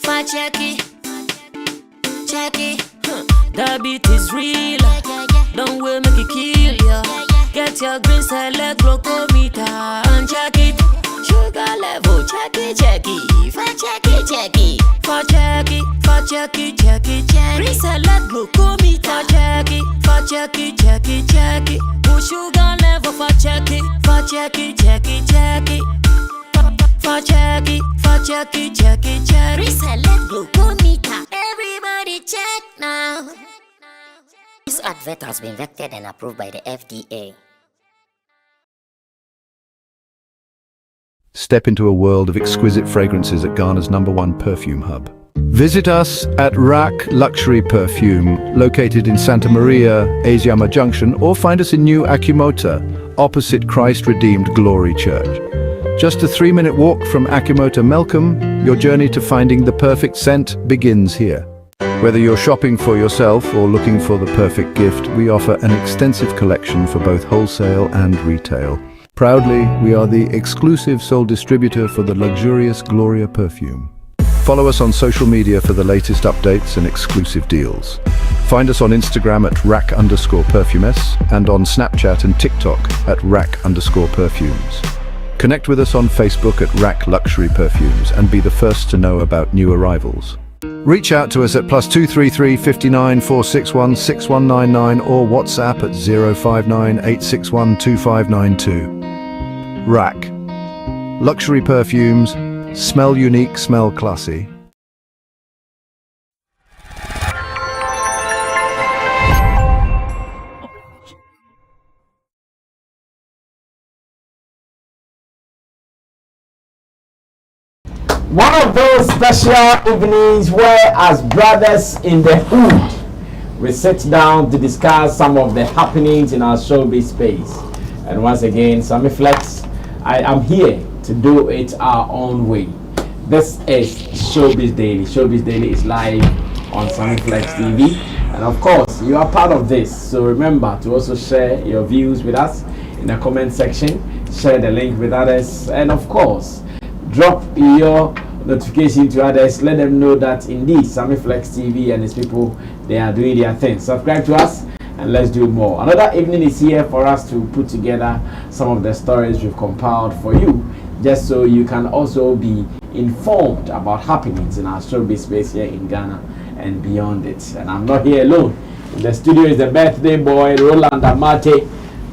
check it. The beat is real. Don't wait, make it kill ya. Get your green select glucometer and check it. Sugar level, check it. For check it. Green select glucometer. For check it. Put sugar level for check it. For check it. Reselect glucometer. Everybody check now. This advert has been vetted and approved by the FDA. Step into a world of exquisite fragrances at Ghana's #1 perfume hub. Visit us at Rack Luxury Perfume, located in Santa Maria, Asiama Junction, or find us in New Akimota, opposite Christ Redeemed Glory Church. Just a 3-minute walk from Akimota Melcombe, your journey to finding the perfect scent begins here. Whether you're shopping for yourself or looking for the perfect gift, we offer an extensive collection for both wholesale and retail. Proudly, we are the exclusive sole distributor for the luxurious Gloria perfume. Follow us on social media for the latest updates and exclusive deals. Find us on Instagram at rack_perfumes and on Snapchat and TikTok at rack_perfumes. Connect with us on Facebook at Rack Luxury Perfumes and be the first to know about new arrivals. Reach out to us at +233 59 461 6199 or WhatsApp at 059 861 2592. Rack Luxury Perfumes. Smell unique, smell classy. One of those special evenings where, as brothers in the hood, we sit down to discuss some of the happenings in our showbiz space. And once again, Sammy Flex, I am here to do it our own way. This is Showbiz Daily. Showbiz Daily is live on Sammy Flex TV. And of course, you are part of this. So remember to also share your views with us in the comment section. Share the link with others. And of course, drop your notification to others. Let them know that indeed Sammy Flex TV and his people, they are doing their thing. Subscribe to us and let's do more. Another evening is here for us to put together some of the stories we've compiled for you, just so you can also be informed about happenings in our showbiz space here in Ghana and beyond it. And I'm not here alone. In the studio is the birthday boy, Roland Amate,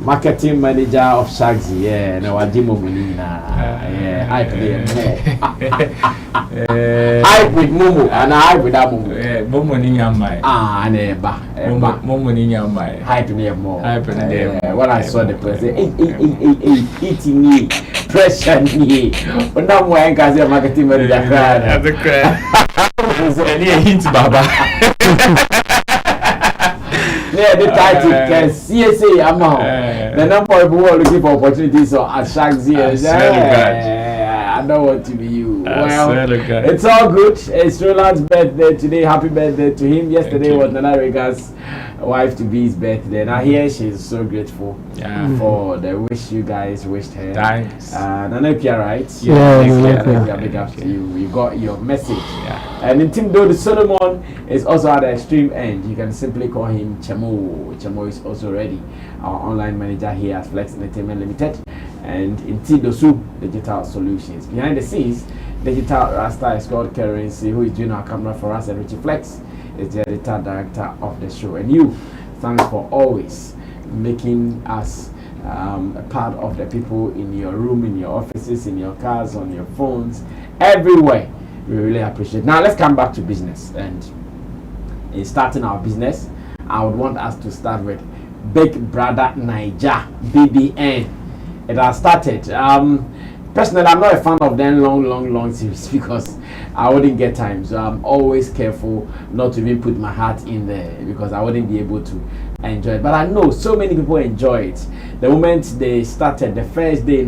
marketing manager of Shagzy. Yeah, no, I did yeah, hype there more. Hype with Mumu and hype with Amumu. Momo ni nyamai. And Eba. Momo ni nyamai. Hype near more. Hype there. When I saw the person, eating me, pressure me. But now my guys are marketing manager. That's a cry. Any hint, Baba. Yeah, the title can CSA amount. The number of people who are looking for opportunities at Shagzy. I don't want to be you. Well, it's all good. It's Roland's birthday today. Happy birthday to him. Yesterday was Nana Rega's wife to be's birthday. Now here she is so grateful for the wish you guys wished her. Thanks. Nana, if you're right, big up to you. You got your message. And in Team Do, the Solomon is also at the extreme end. You can simply call him Chamo. Chamo is also ready. Our online manager here at Flex Entertainment Limited. And in Tidosu Digital Solutions. Behind the scenes, Digital Rasta is called Currency, who is doing our camera for us, and Richie Flex is the editor director of the show. And you, thanks for always making us a part of the people in your room, in your offices, in your cars, on your phones, everywhere. We really appreciate it. Now let's come back to business. And in starting our business, I would want us to start with Big Brother Naija, BBN. It has started. Personally, I'm not a fan of them long series because I wouldn't get time. So I'm always careful not to even put my heart in there because I wouldn't be able to enjoy it. But I know so many people enjoy it. The moment they started, the first day,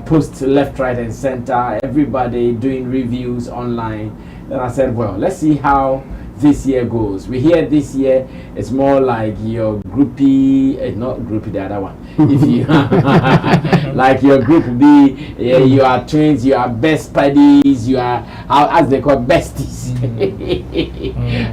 post left, right, and center, everybody doing reviews online. Then I said, well, let's see how this year goes. We hear this year it's more like your groupie, not groupie, the other one. If you like your group B, you are twins, you are best buddies, you are as they call besties.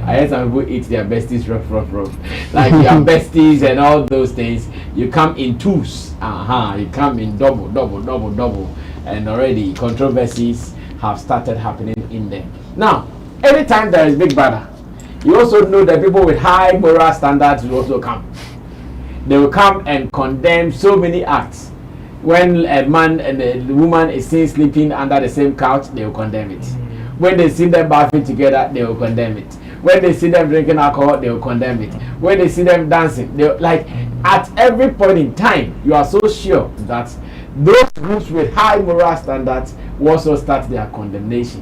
I heard some people eat their besties rough. Like you are besties and all those things. You come in twos, you come in double, and already controversies have started happening in there. Now, anytime there is Big Brother, you also know that people with high moral standards will also come. They will come and condemn so many acts. When a man and a woman is seen sleeping under the same couch, they will condemn it. When they see them bathing together, they will condemn it. When they see them drinking alcohol, they will condemn it. When they see them dancing, they like at every point in time, you are so sure that those groups with high moral standards will also start their condemnation.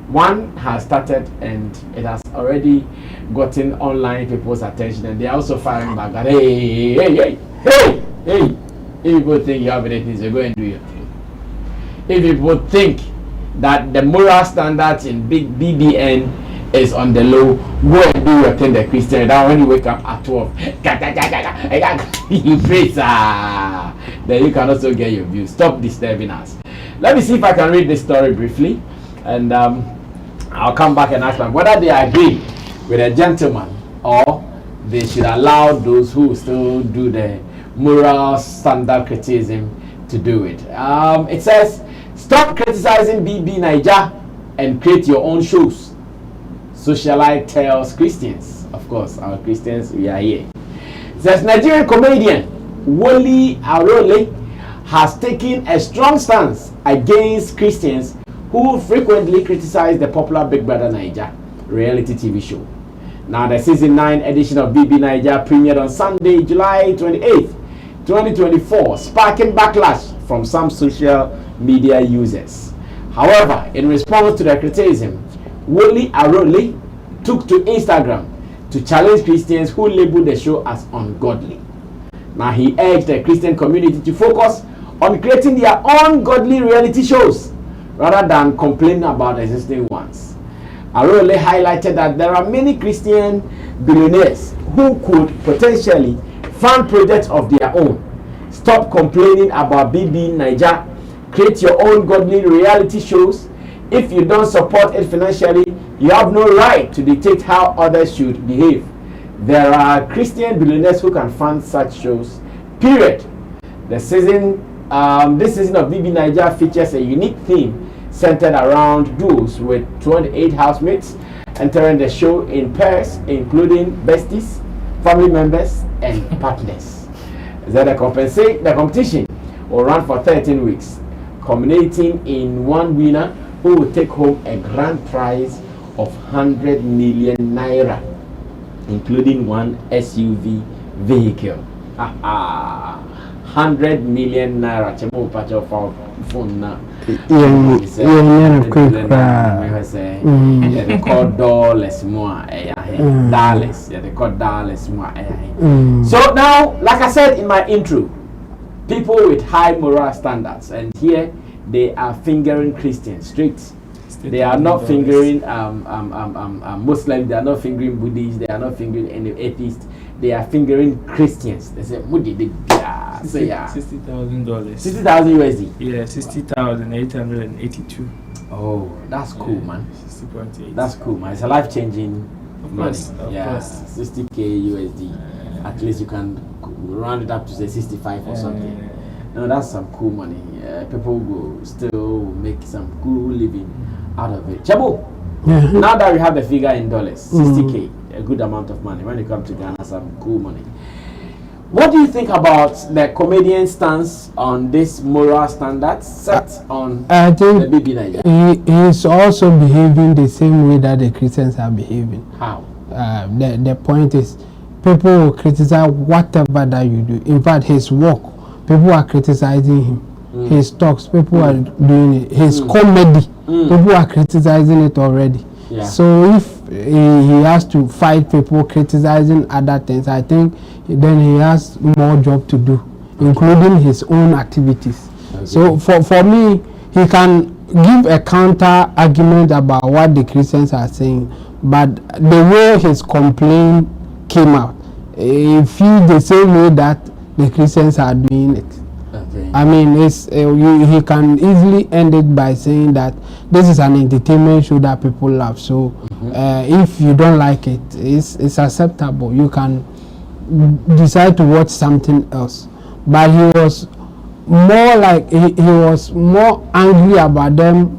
One has started and it has already gotten online people's attention, and they are also firing back that hey, if people think you have anything, so go and do your thing. If people think that the moral standards in big BBN is on the low, go and do your thing, the Christian. Now when you wake up at 12, you pray, then you can also get your views. Stop disturbing us. Let me see if I can read this story briefly, and I'll come back and ask them whether they agree with a gentleman or they should allow those who still do the moral standard criticism to do it. It says, stop criticizing BB Naija and create your own shows. Socialite tells Christians. Of course, our Christians, we are here. It says, Nigerian comedian Wole Arole has taken a strong stance against Christians who frequently criticize the popular Big Brother Naija reality TV show. Now, the season 9 edition of BB Naija premiered on Sunday, July 28th, 2024, sparking backlash from some social media users. However, in response to the criticism, Wole Arole took to Instagram to challenge Christians who labeled the show as ungodly. Now, he urged the Christian community to focus on creating their own godly reality shows rather than complaining about existing ones. Arole highlighted that there are many Christian billionaires who could potentially fund projects of their own. Stop complaining about BB Naija. Create your own godly reality shows. If you don't support it financially, you have no right to dictate how others should behave. There are Christian billionaires who can fund such shows, period. This season of BB Naija features a unique theme centered around duos with 28 housemates entering the show in pairs, including besties, family members, and partners. The competition will run for 13 weeks, culminating in one winner who will take home a grand prize of 100 million naira, including one SUV vehicle. 100 million naira. Chemo pacho for phone now. They call dollars more. Dollars. They call dollars more. So now, like I said in my intro, people with high moral standards, and here they are fingering Christians straight. They are not fingering Muslims. They are not fingering Buddhists. They are not fingering any atheists. They are fingering Christians. They say, $60,000. $60,000 USD. Yeah, 60,882. Oh, that's cool, man. 60.8. That's cool, man. It's a life-changing money. Of Yeah, course. 60K USD. At least you can round it up to say 65 or something. No, that's some cool money. People will still make some cool living out of it. Chabo, now that we have the figure in dollars, 60K, a good amount of money. When you come to Ghana, some cool money. What do you think about the comedian's stance on this moral standards set on I think the BB Naija? He is also behaving the same way that the Christians are behaving. How? The point is, people will criticize whatever that you do. In fact, his work, people are criticizing him. His talks, people are doing it. His comedy, people are criticizing it already. Yeah. So if he has to fight people criticizing other things, I think then he has more job to do, including his own activities. Okay. So for me, he can give a counter argument about what the Christians are saying, but the way his complaint came out, he feels the same way that the Christians are doing it. Okay. I mean, he can easily end it by saying that this is an entertainment show that people love. So if you don't like it, it's acceptable. You can decide to watch something else. But he was more like he was more angry about them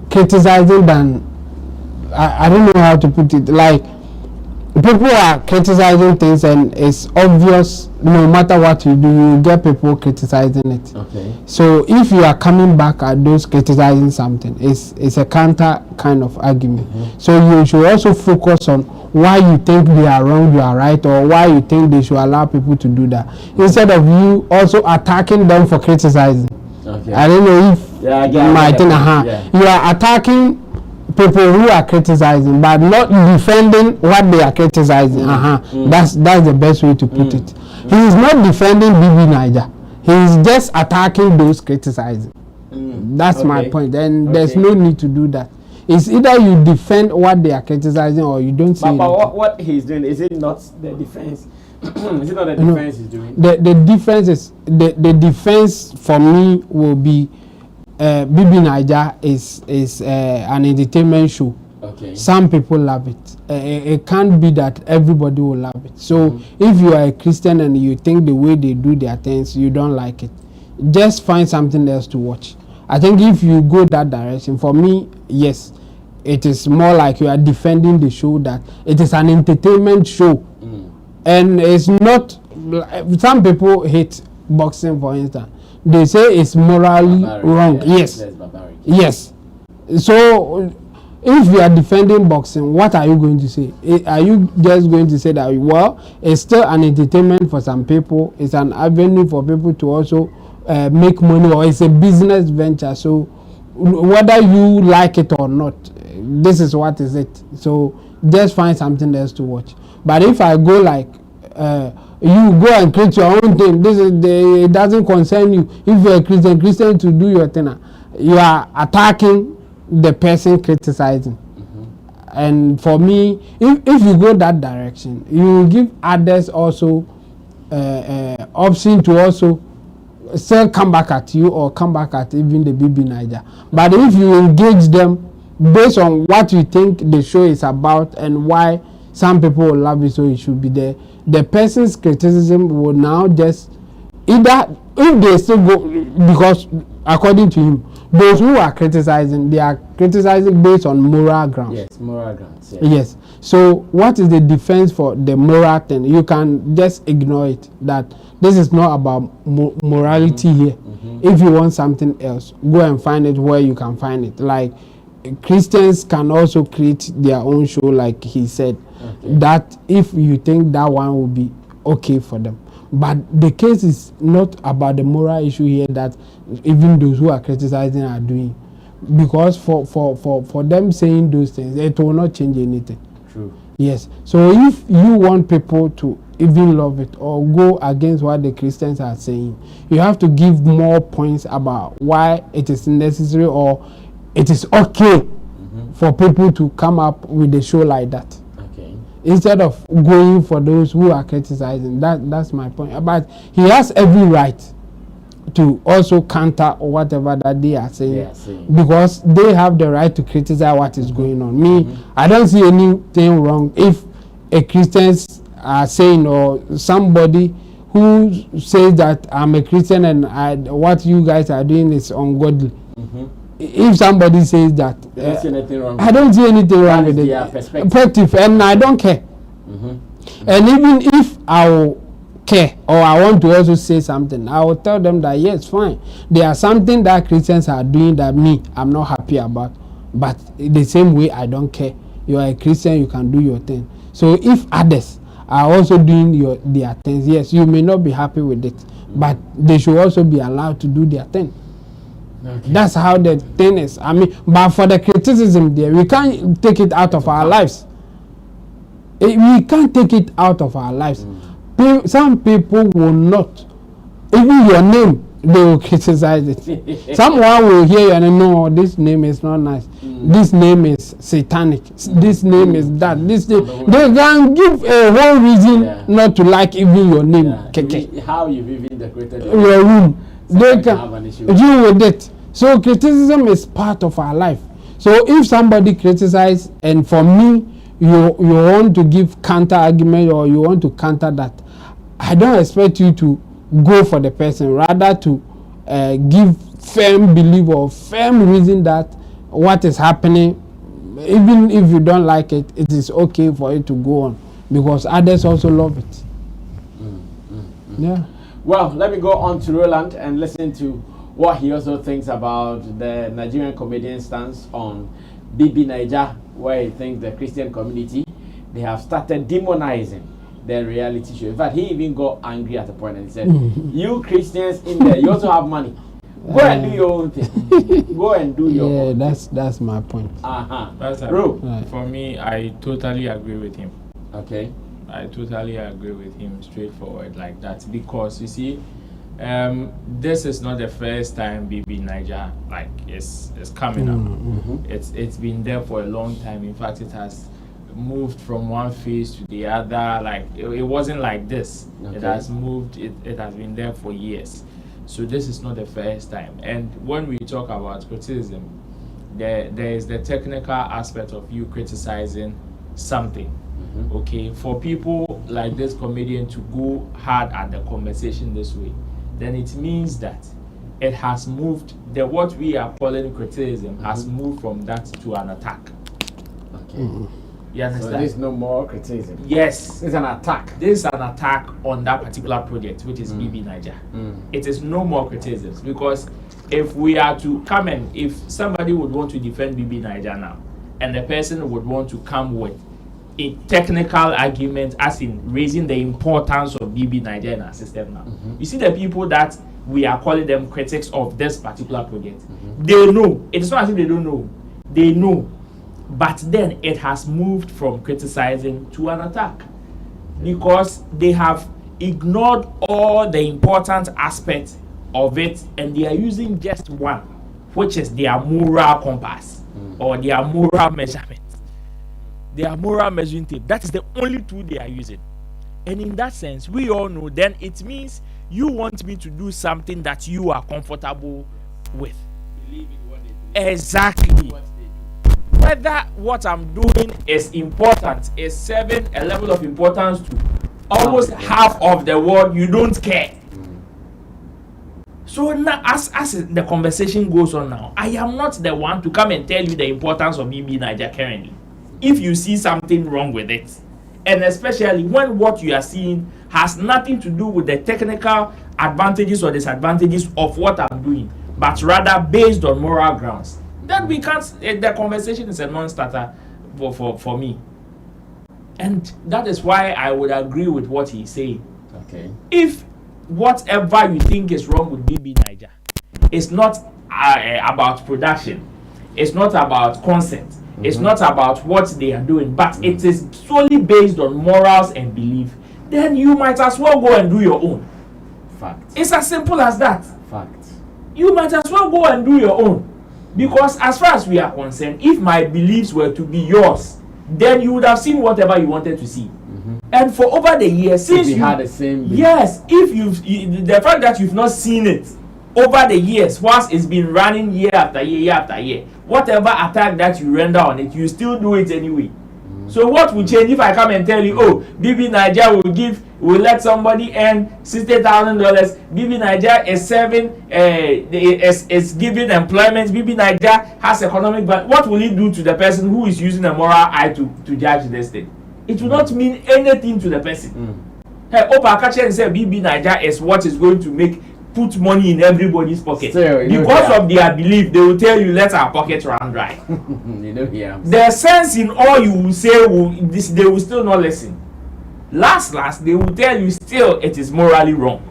criticizing than I don't know how to put it. Like, people are criticizing things, and it's obvious no matter what you do, you get people criticizing it. Okay. So if you are coming back at those criticizing something, it's a counter kind of argument. So you should also focus on why you think they are wrong, you are right, or why you think they should allow people to do that, instead of you also attacking them for criticizing. Okay. I don't know if you are attacking people who are criticizing but not defending what they are criticizing. That's the best way to put it. He is not defending Brother Naija. He is just attacking those criticizing. That's my point, and there's no need to do that. It's either you defend what they are criticizing or you don't say. But what he's doing, is it not the defense? Is it not the defense he's doing? The defense is the defense for me will be Brother Naija is an entertainment show. Okay. Some people love it. It can't be that everybody will love it. So if you are a Christian and you think the way they do their things, you don't like it, just find something else to watch. I think if you go that direction, for me, yes, it is more like you are defending the show, that it is an entertainment show. And it's not, some people hate boxing, for instance. They say it's morally wrong. Yes. Yes. So if you are defending boxing, what are you going to say? Are you just going to say that, well, it's still an entertainment for some people, it's an avenue for people to also make money, or it's a business venture? So whether you like it or not, this is what is it. So just find something else to watch. But if I go like you go and create your own thing, it doesn't concern you. If you're a Christian to do your thing, you are attacking the person criticizing. And for me, if you go that direction, you give others also option to also still come back at you, or come back at even the Brother Naija. But if you engage them based on what you think the show is about and why some people will love it, so it should be there, the person's criticism will now just either, if they still go, because according to him, those who are criticizing, they are criticizing based on moral grounds. Yes, moral grounds. Yes. So what is the defense for the moral thing? You can just ignore it, that this is not about morality here. If you want something else, go and find it where you can find it. Like, Christians can also create their own show, like he said, that if you think that one will be okay for them. But the case is not about the moral issue here that even those who are criticizing are doing, because for them saying those things, it will not change anything. True. Yes. So if you want people to even love it or go against what the Christians are saying, you have to give more points about why it is necessary or it is okay for people to come up with a show like that. Okay. Instead of going for those who are criticizing. That's my point. But he has every right to also counter whatever that they are saying, because they have the right to criticize what is going on. Me, I don't see anything wrong if a Christians are saying, or somebody who says that I'm a Christian and what you guys are doing is ungodly. If somebody says that, I don't see anything wrong with it. Perspective, and I don't care. And even if I will care, or I want to also say something, I will tell them that yes, fine, there are something that Christians are doing that I'm not happy about, but the same way I don't care. You are a Christian, you can do your thing. So if others are also doing their things, yes, you may not be happy with it, but they should also be allowed to do their thing. Okay. That's how the thing is. I mean, but for the criticism there, we can't take it out of our lives. We can't take it out of our lives. Some people will not, even your name, they will criticize it. Someone will hear you and know, this name is not nice. This name is satanic. This name is that. This name. They can give a whole reason not to like even your name. How you've even decorated your room. They can have an issue deal with it. So criticism is part of our life. So if somebody criticizes, and for me, you want to give counter argument or you want to counter that, I don't expect you to go for the person, rather to give firm belief or firm reason that what is happening, even if you don't like it, it is okay for it to go on, because others also love it. Yeah. Well, let me go on to Roland and listen to what he also thinks about the Nigerian comedian stance on BB Naija, where he thinks the Christian community, they have started demonizing the reality show. In fact, he even got angry at a point and said, you Christians in there, you also have money. Go and do your own thing. Go and do your own thing. That's my point. For me, I totally agree with him. Okay. I totally agree with him, straightforward like that, because you see, this is not the first time BB Naija is coming up. It's been there for a long time. In fact, it has moved from one phase to the other. Like it wasn't like this. Okay. It has moved. It has been there for years. So this is not the first time. And when we talk about criticism, there is the technical aspect of you criticizing something. Okay, for people like this comedian to go hard at the conversation this way, then it means that it has moved. What we are calling criticism has moved from that to an attack. Okay. You understand? So there's no more criticism. Yes. It's an attack. This is an attack on that particular project, which is BB Naija. It is no more criticism, because if we are to come and if somebody would want to defend BB Naija now, and the person would want to come with a technical argument, as in raising the importance of BB Naija in our system now. You see the people that we are calling them critics of this particular project, they know. It's not as if they don't know. They know. But then it has moved from criticizing to an attack, because they have ignored all the important aspects of it, and they are using just one, which is their moral compass or their moral measurement. Their moral measuring tape. That is the only tool they are using. And in that sense, we all know then it means you want me to do something that you are comfortable with. Believe in what they do. Exactly. What they do. Whether what I'm doing is important, is serving a level of importance to almost half of the world, you don't care. So now, as the conversation goes on now, I am not the one to come and tell you the importance of BB Naija currently. If you see something wrong with it, and especially when what you are seeing has nothing to do with the technical advantages or disadvantages of what I'm doing, but rather based on moral grounds, then we can't. The conversation is a non-starter for me, and that is why I would agree with what he's saying. Okay. If whatever you think is wrong with BB Naija, it's not about production, it's not about consent. It's not about what they are doing, but it is solely based on morals and belief, then you might as well go and do your own. Fact. It's as simple as that. Fact. You might as well go and do your own. Because as far as we are concerned, if my beliefs were to be yours, then you would have seen whatever you wanted to see. And for over the years, since you had the same belief. Yes, if the fact that you've not seen it over the years, whilst it's been running year after year after year, whatever attack that you render on it, you still do it anyway. So what will change if I come and tell you, oh, BB Naija will let somebody earn $60,000. BB Naija is serving, is giving employment. BB Naija has economic value. What will it do to the person who is using a moral eye to judge this thing? It will not mean anything to the person. Hey, Opa Akache and say BB Naija is what is going to put money in everybody's pocket. Because of their belief, they will tell you, let our pocket run dry. The sense in all you will say, they will still not listen. Last, they will tell you still it is morally wrong.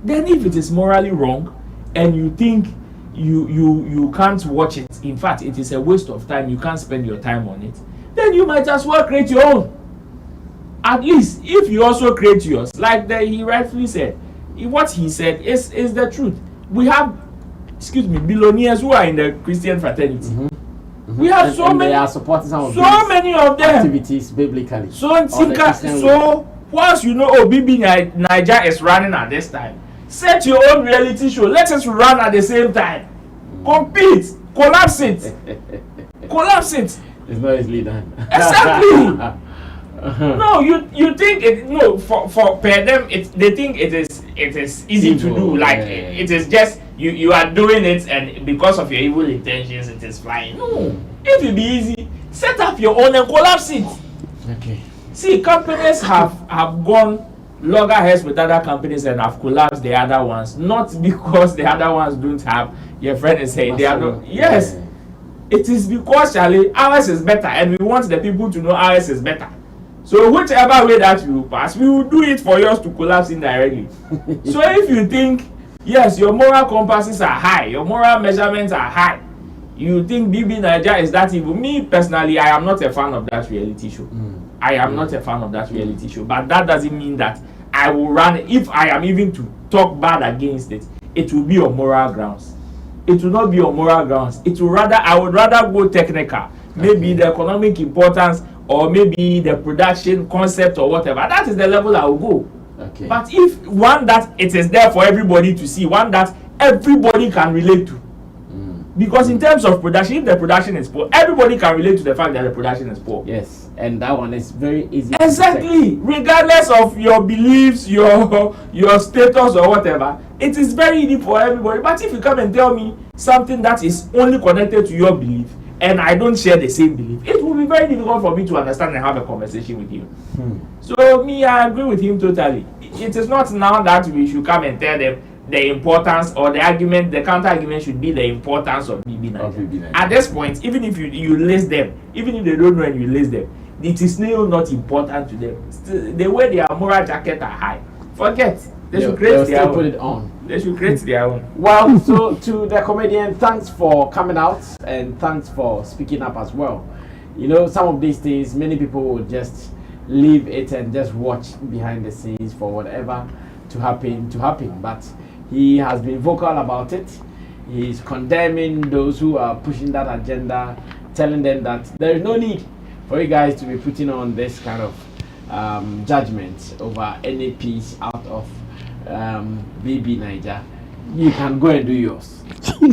Then if it is morally wrong, and you think you can't watch it, in fact, it is a waste of time, you can't spend your time on it, then you might as well create your own. At least, if you also create yours, like he rightfully said, what he said is the truth. We have, billionaires who are in the Christian fraternity. We have they are supporting some of many of them activities biblically. So once you know, BB Naija is running at this time, set your own reality show. Let us run at the same time. Compete, collapse it. It's not easily done. Exactly. No, you think it? No, for per them, they think it is easy to do. Like it is just you are doing it, and because of your evil intentions, it is flying. No, it will be easy. Set up your own and collapse it. Okay. See, companies have gone loggerheads with other companies and have collapsed the other ones. Not because the other ones don't have. Your friend is saying they are not. Yes, it is because Charlie, ours is better, and we want the people to know ours is better. So whichever way that you pass, we will do it for yours to collapse indirectly. So if you think, yes, your moral compasses are high, your moral measurements are high, you think BB Naija is that evil. Me personally, I am not a fan of that reality show. I am not a fan of that reality show. But that doesn't mean that I will run. If I am even to talk bad against it, it will be on moral grounds. It will not be on moral grounds. It will rather, I would rather go technical. Maybe the economic importance, or maybe the production concept or whatever. That is the level I will go. Okay. But if one that it is there for everybody to see, one that everybody can relate to. Because in terms of production, if the production is poor, everybody can relate to the fact that the production is poor. Yes, and that one is very easy. Exactly. Regardless of your beliefs, your status or whatever, it is very easy for everybody. But if you come and tell me something that is only connected to your belief, and I don't share the same belief, it will be very difficult for me to understand and have a conversation with you. So me, I agree with him totally. It is not now that we should come and tell them the importance, or the argument, the counter argument should be the importance of BB Naija. At this point, even if you list them, even if they don't know and you list them, it is still not important to them. Still, the way their moral jacket are high, forget. They should create their own. Put it on. They should create their own. Well, so to the comedian, thanks for coming out and thanks for speaking up as well. You know, some of these things, many people will just leave it and just watch behind the scenes for whatever to happen. But he has been vocal about it. He's condemning those who are pushing that agenda, telling them that there is no need for you guys to be putting on this kind of judgment over any piece out of BB Naija. You can go and do yours.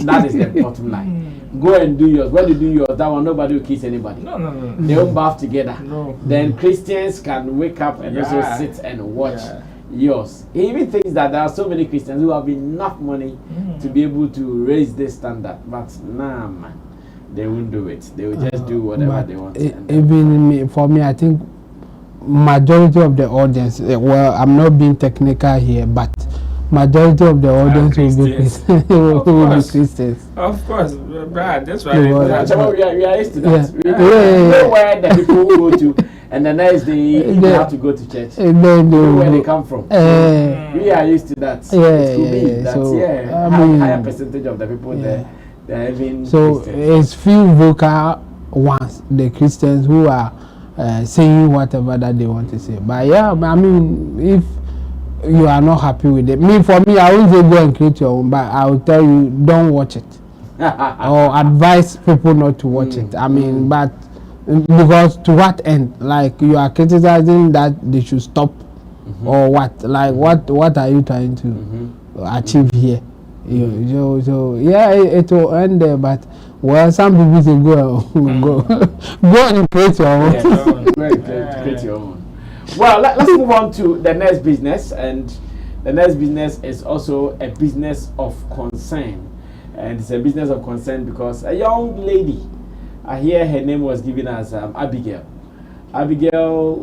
That is the bottom line. Go and do yours. When you do yours, that one nobody will kiss anybody. No. They won't bath together. No. Then Christians can wake up and also sit and watch yours. He even thinks that there are so many Christians who have enough money to be able to raise this standard. But nah, man, they won't do it. They will just do whatever they want. Even for me, I think majority of the audience, well, I'm not being technical here, but majority of the audience will be Christians. Of course, Brad, that's why we are used to that. We know where the people go to, and the next day they have to go to church. Where they come from. We are used to that. It could be that higher percentage of the people there, they're even so Christians. It's few vocal ones, the Christians who are saying whatever that they want to say. But yeah, I mean, if you are not happy with it, for me, I won't say go and create your own, but I will tell you, don't watch it. Or advise people not to watch it. I mean, but because to what end? Like, you are criticizing that they should stop, or what? Like, what are you trying to achieve here? So yeah, it will end there, but well, some people say go and create your own. Create your own. Well, let's move on to the next business, and the next business is also a business of concern, and it's a business of concern because a young lady, I hear her name was given as Abigail. Abigail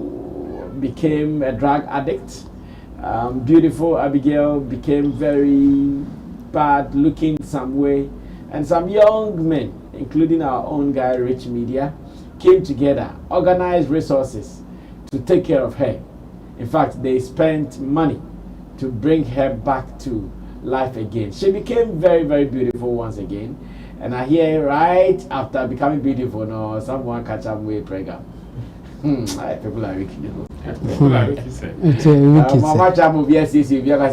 became a drug addict. Beautiful Abigail became very bad looking some way, and some young men, including our own guy Rich Media, came together, organized resources to take care of her. In fact, they spent money to bring her back to life again. She became very, very beautiful once again, and I hear right after becoming beautiful, no, someone catch up with pregnant. People are wicked. It's a wicked. Mama Chamu BSC, we have a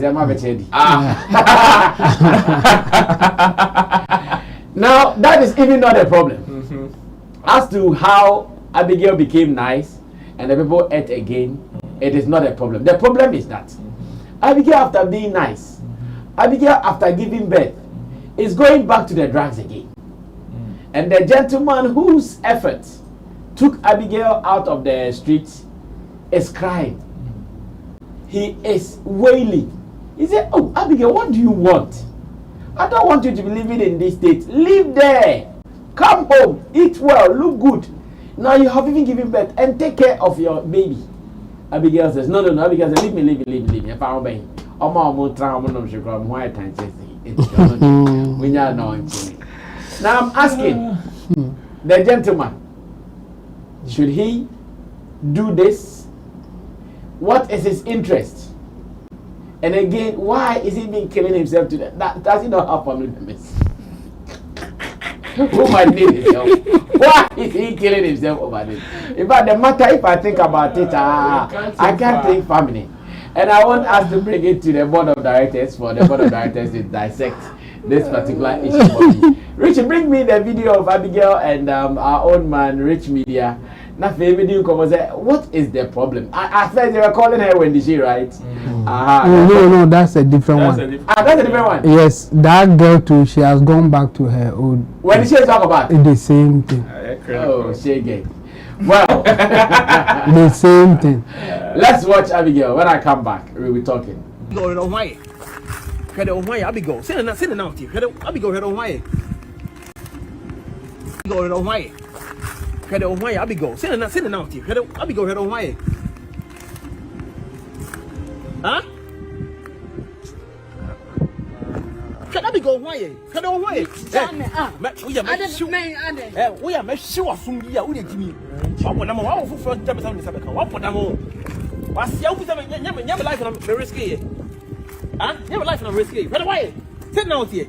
Now, that is even not a problem. As to how Abigail became nice and the people ate again, it is not a problem. The problem is that Abigail, after being nice, Abigail, after giving birth, is going back to the drugs again. And the gentleman whose efforts took Abigail out of the streets is crying. He is wailing. He said, "Oh, Abigail, what do you want? I don't want you to be living in this state. Live there. Come home, eat well, look good. Now you have even given birth and take care of your baby." Abigail says, No. Abigail says, leave me. If I obey, now I'm asking the gentleman, should he do this? What is his interest? And again, why is he being killing himself to that? Does he not have family members who might need his help? Why is he killing himself over this? In fact, the matter, if I think about it, I can't think family. And I want us to bring it to the board of directors for the board of directors to dissect this particular issue for me. Rich, bring me the video of Abigail and our own man, Rich Media. Now, video come say, what is the problem? At first, they were calling her Wendy, she right? No, that's a different one. That's a different one. Yes, that girl too. She has gone back to her old. When did she talk about? The same thing. Oh, she gay. Well, the same thing. Let's watch Abigail. When I come back, we'll be talking. Go on why? Abigail, send it out here. Abigail, why? Go on why? Abigail, send it out here. Abigail, why? Huh? Can I go why? Can I why? We are sure from here. We need me. What for time is what for them? What's your never life on the risky? Huh? Never life on the risky. Can I why? Send out here.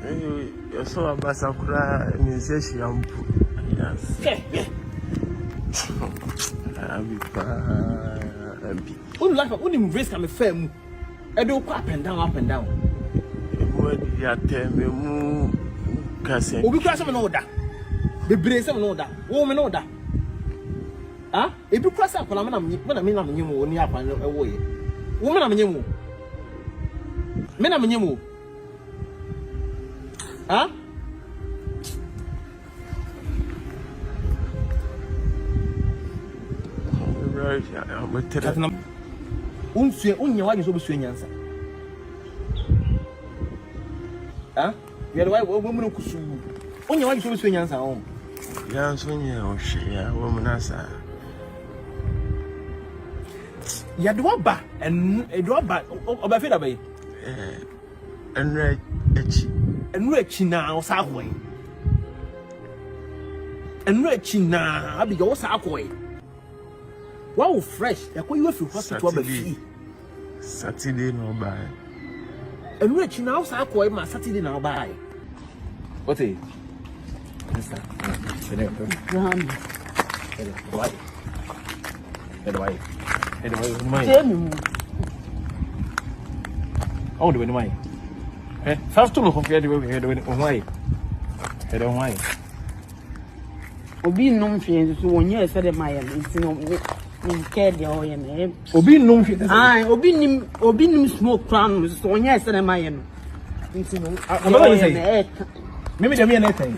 You saw a Basakura musician. Yes. I'll be What life? What in risk? I'm a firm. I do up and down. What you tell me, cousin? We cross some order. The brace of an order. Woman order. Ah, if you cross up, when I mean, I'm you only up and away. Woman, I'm you. Men, I'm you. Huh? Right, I'm a terrible. Unyour wife is always swinging answer. Huh? You are the woman who could sue. Only one is always swinging answer home. Yes, when you share woman answer. You had one back and a drop back of a feather bay. And rich now, Southway. And rich now, I'll be your Southway. Wow, fresh. I call you a few hospital. Saturday no buy. And rich now, Southway, my Saturday now buy. What is it? Oh, the way. First to look compared to why. I don't why. Obi no mfie so wonye ese my nti no nke de o ye na obi no mfie ah obi nim smoke crown so wonye ese my no nti no ababa say me dem ye na say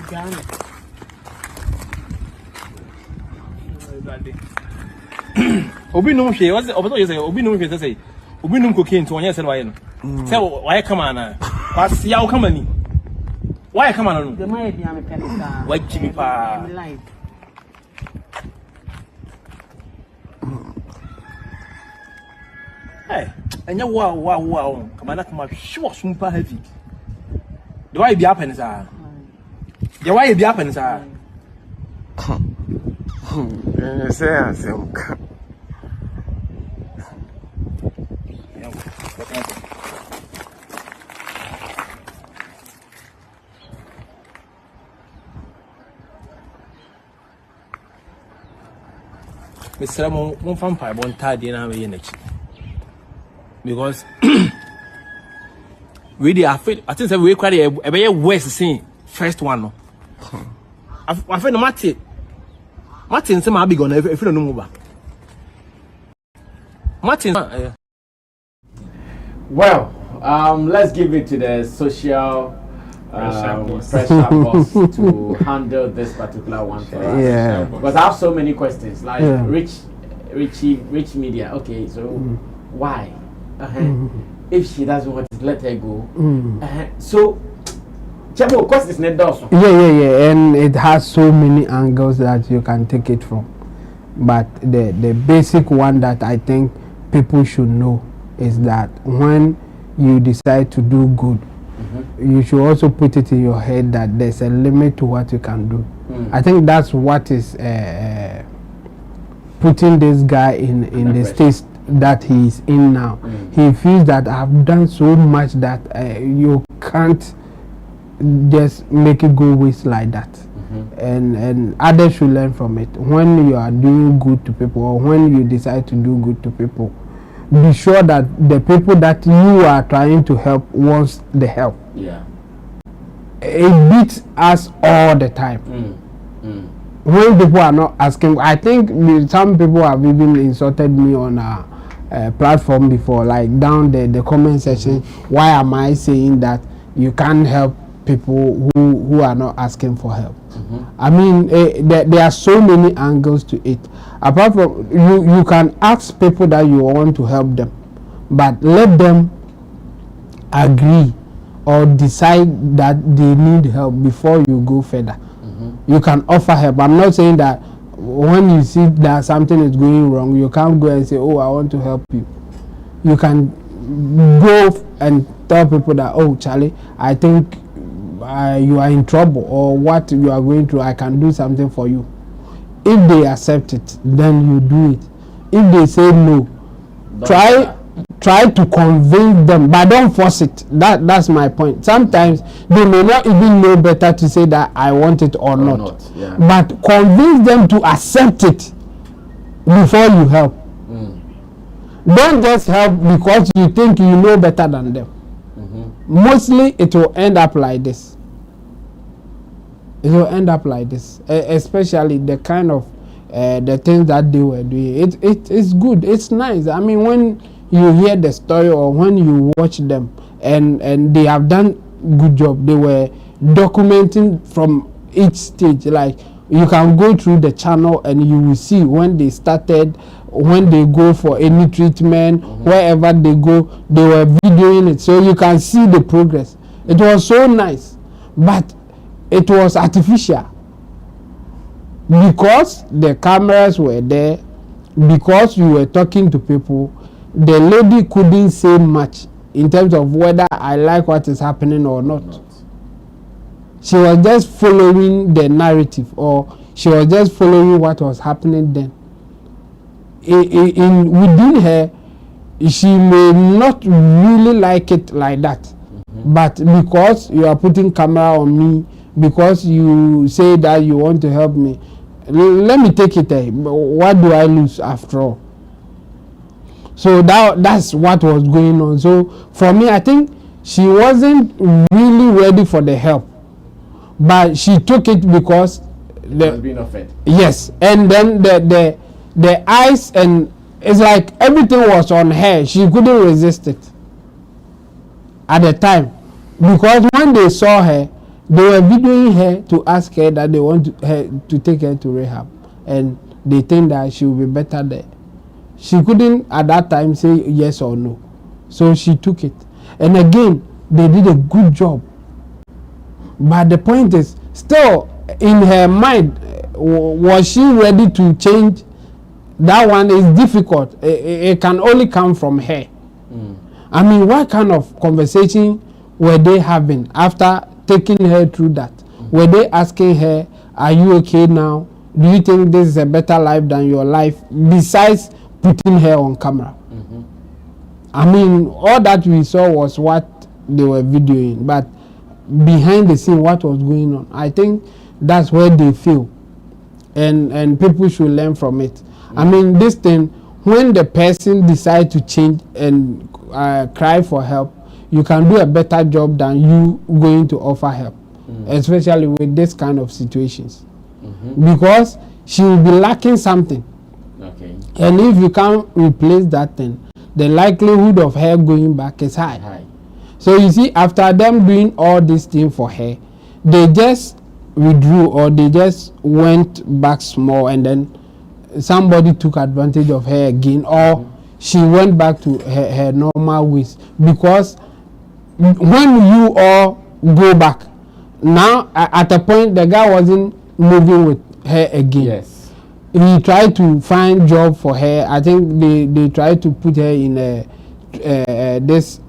obi no mfie was obodo you say obi no mfie say obi no cocaine to wonye ese why no say why come on na was ya come ani why come on no the my bia me penisa why give me pa hey enya wow come na come sure super heavy the why be happen sir the why be happen sir say asem Mr. Mon Vampire Bontadi and I'm in it. Because really, I think we quite a very worse scene. First one. I find Martin, some are big on if you don't know about Martin. Well, let's give it to the social pressure boss to handle this particular one for us. Yeah. Because I have so many questions. Like rich media. Okay, so why? If she doesn't want to let her go. So, Chemo, course is not done. Yeah, and it has so many angles that you can take it from. But the basic one that I think people should know is that when you decide to do good, you should also put it in your head that there's a limit to what you can do. I think that's what is putting this guy in the state that he is in now. He feels that I've done so much that you can't just make it go waste like that. And others should learn from it. When you are doing good to people, or when you decide to do good to people, be sure that the people that you are trying to help wants the help. Yeah. It beats us all the time. When people are not asking, I think some people have even insulted me on a platform before, like down there, the comment section. Why am I saying that you can't help people who are not asking for help? I mean, there are so many angles to it. Apart from you can ask people that you want to help them, but let them agree or decide that they need help before you go further. You can offer help. I'm not saying that when you see that something is going wrong, you can't go and say, oh, I want to help you. You can go and tell people that, oh, Charlie, I think you are in trouble, or what you are going through, I can do something for you. If they accept it, then you do it. If they say no, try to convince them, but don't force it. That's my point. Sometimes they may not even know better to say that I want it or not. Yeah. But convince them to accept it before you help. Don't just help because you think you know better than them. Mostly it will end up like this. It will end up like this, especially the kind of the things that they were doing. It's good. It's nice. I mean, when you hear the story or when you watch them, and they have done good job. They were documenting from each stage. Like you can go through the channel and you will see when they started, when they go for any treatment, wherever they go, they were videoing it, so you can see the progress. It was so nice, but it was artificial because the cameras were there, because you were talking to people. The lady couldn't say much in terms of whether I like what is happening or not. She was just following the narrative, or she was just following what was happening then. Within her, she may not really like it like that, but because you are putting camera on me, because you say that you want to help me, let me take it. What do I lose after all? So that's what was going on. So for me, I think she wasn't really ready for the help, but she took it because was being offered. Yes, and then the eyes, and it's like everything was on her. She couldn't resist it at the time, because when they saw her, they were videoing her to ask her that they want her to take her to rehab, and they think that she will be better there. She couldn't at that time say yes or no, so she took it. And again, they did a good job, but the point is, still in her mind, was she ready to change? That one is difficult. It can only come from her. I mean, what kind of conversation were they having after taking her through that? Were they asking her, are you okay now? Do you think this is a better life than your life? Besides putting her on camera. I mean, all that we saw was what they were videoing, but behind the scene, what was going on? I think that's where they feel, and people should learn from it. I mean, this thing, when the person decide to change and cry for help, you can do a better job than you going to offer help, especially with this kind of situations, because she will be lacking something. Okay. And if you can't replace that thing, the likelihood of her going back is high. So you see, after them doing all this thing for her, they just withdrew, or they just went back small, and then somebody took advantage of her again, or she went back to her normal ways. Because when you all go back, now at a point the guy wasn't moving with her again. Yes. He tried to find job for her. I think they tried to put her in this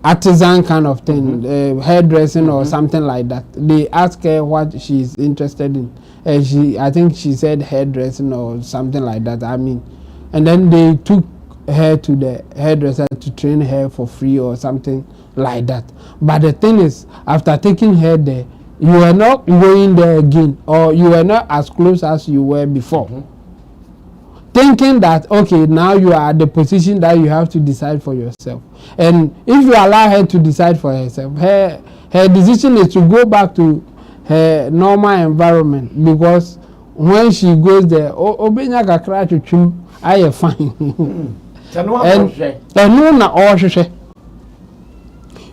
artisan kind of thing, hairdressing or something like that. They asked her what she's interested in. I think she said hairdressing or something like that. I mean, and then they took her to the hairdresser to train her for free or something like that. But the thing is, after taking her there, you were not going there again, or you were not as close as you were before. Thinking that, okay, now you are at the position that you have to decide for yourself. And if you allow her to decide for herself, her decision is to go back to her normal environment, because when she goes there, obenya kakra twetwum aye fine. And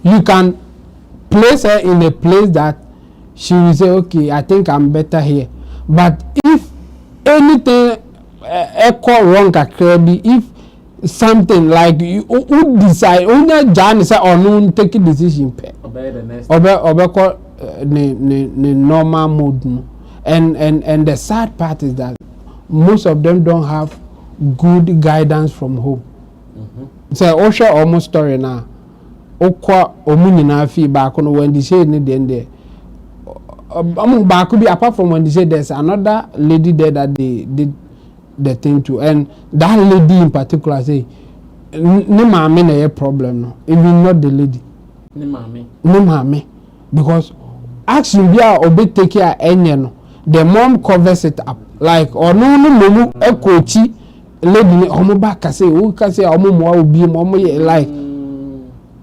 you can place her in a place that she will say, okay, I think I'm better here. But if anything echo wrong kakra, if something like you decide, only Jan say or no take a decision, obey the normal mode. And the sad part is that most of them don't have good guidance from home. So Osha almost story now. Okwa omunina fi back on when they say then there. Apart from when they say there's another lady there that they did the thing to, and that lady in particular say no mama na problem no, even not the lady. No mama, because action be a obe take care any no. The mom covers it up like or no momu e coachi lady ni omo ba ka say o ka say omo mo obi omo like.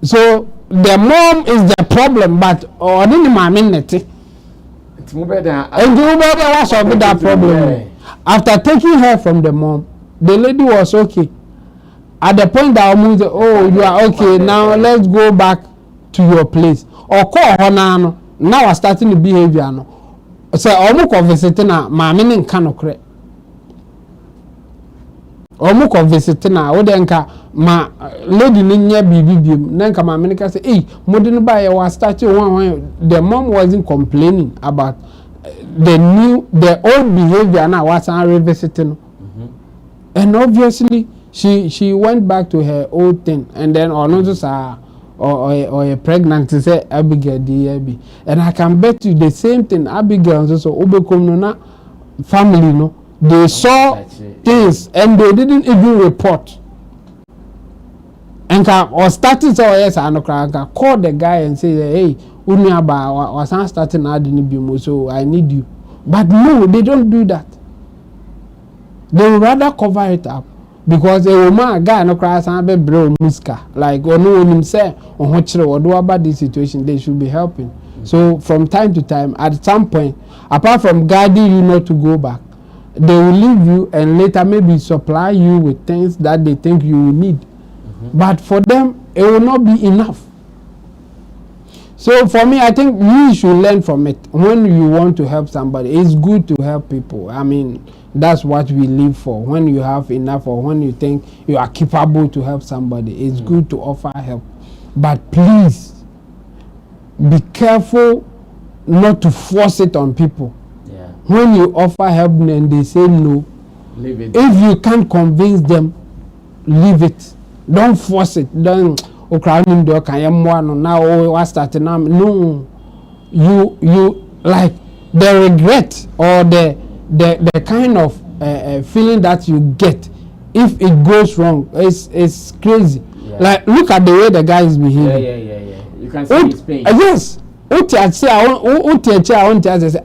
So the mom is the problem, but or any mama nete. It's more better. And you better was solve that problem. After taking her from the mom, the lady was okay. At the point that omo say, oh, you are okay now, let's go back to your place. Or call her now. Now I starting the behavior no. So omo conversate na maame ne nka no kre. Omo conversate na wo de nka ma lady ni nya bibi biem na nka maame ne ka say eh modern buy was starting one. The mom wasn't complaining about the old behavior now was revisiting. And obviously she went back to her old thing, and then or not just or a pregnant to say Abigail DB. And I can bet you the same thing. Abigail also Obekom na family no. They saw things and they didn't even report. And or started so yes I call the guy and say, hey, Unyaba was starting adding so I need you. But no, they don't do that. They would rather cover it up. Because a woman, a guy, no cry, and be bro muska. Like, or no one say, or what or do about this situation, they should be helping. So, from time to time, at some point, apart from guiding you not to go back, they will leave you and later maybe supply you with things that they think you will need. But for them, it will not be enough. So, for me, I think we should learn from it. When you want to help somebody, it's good to help people. I mean, that's what we live for. When you have enough or when you think you are capable to help somebody, it's good to offer help. But please, be careful not to force it on people. Yeah. When you offer help and they say no, Leave it. if you can't convince them, leave it. Don't force it. Don't now what's that now? No, you like the regret or the kind of feeling that you get if it goes wrong is crazy. Yeah. Like look at the way the guy is behaving. Yeah. You can see his pain. Yes. I want to say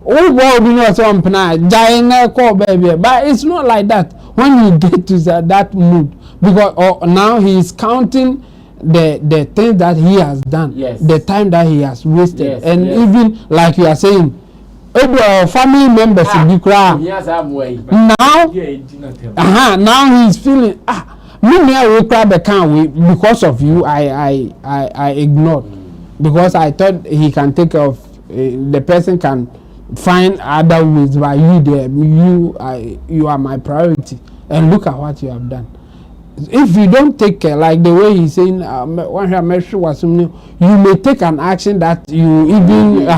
oh, well, you know, some giant call baby, but it's not like that. When you get to that mood, because now he is counting the things that he has done, the time that he has wasted, and even like you are saying, family members be crying. Now he's feeling me will cry the can because of you. I ignored because I thought he can take care of the person can find other ways, but you there, you are my priority, and look at what you have done. If you don't take care, like the way he's saying, you may take an action that you even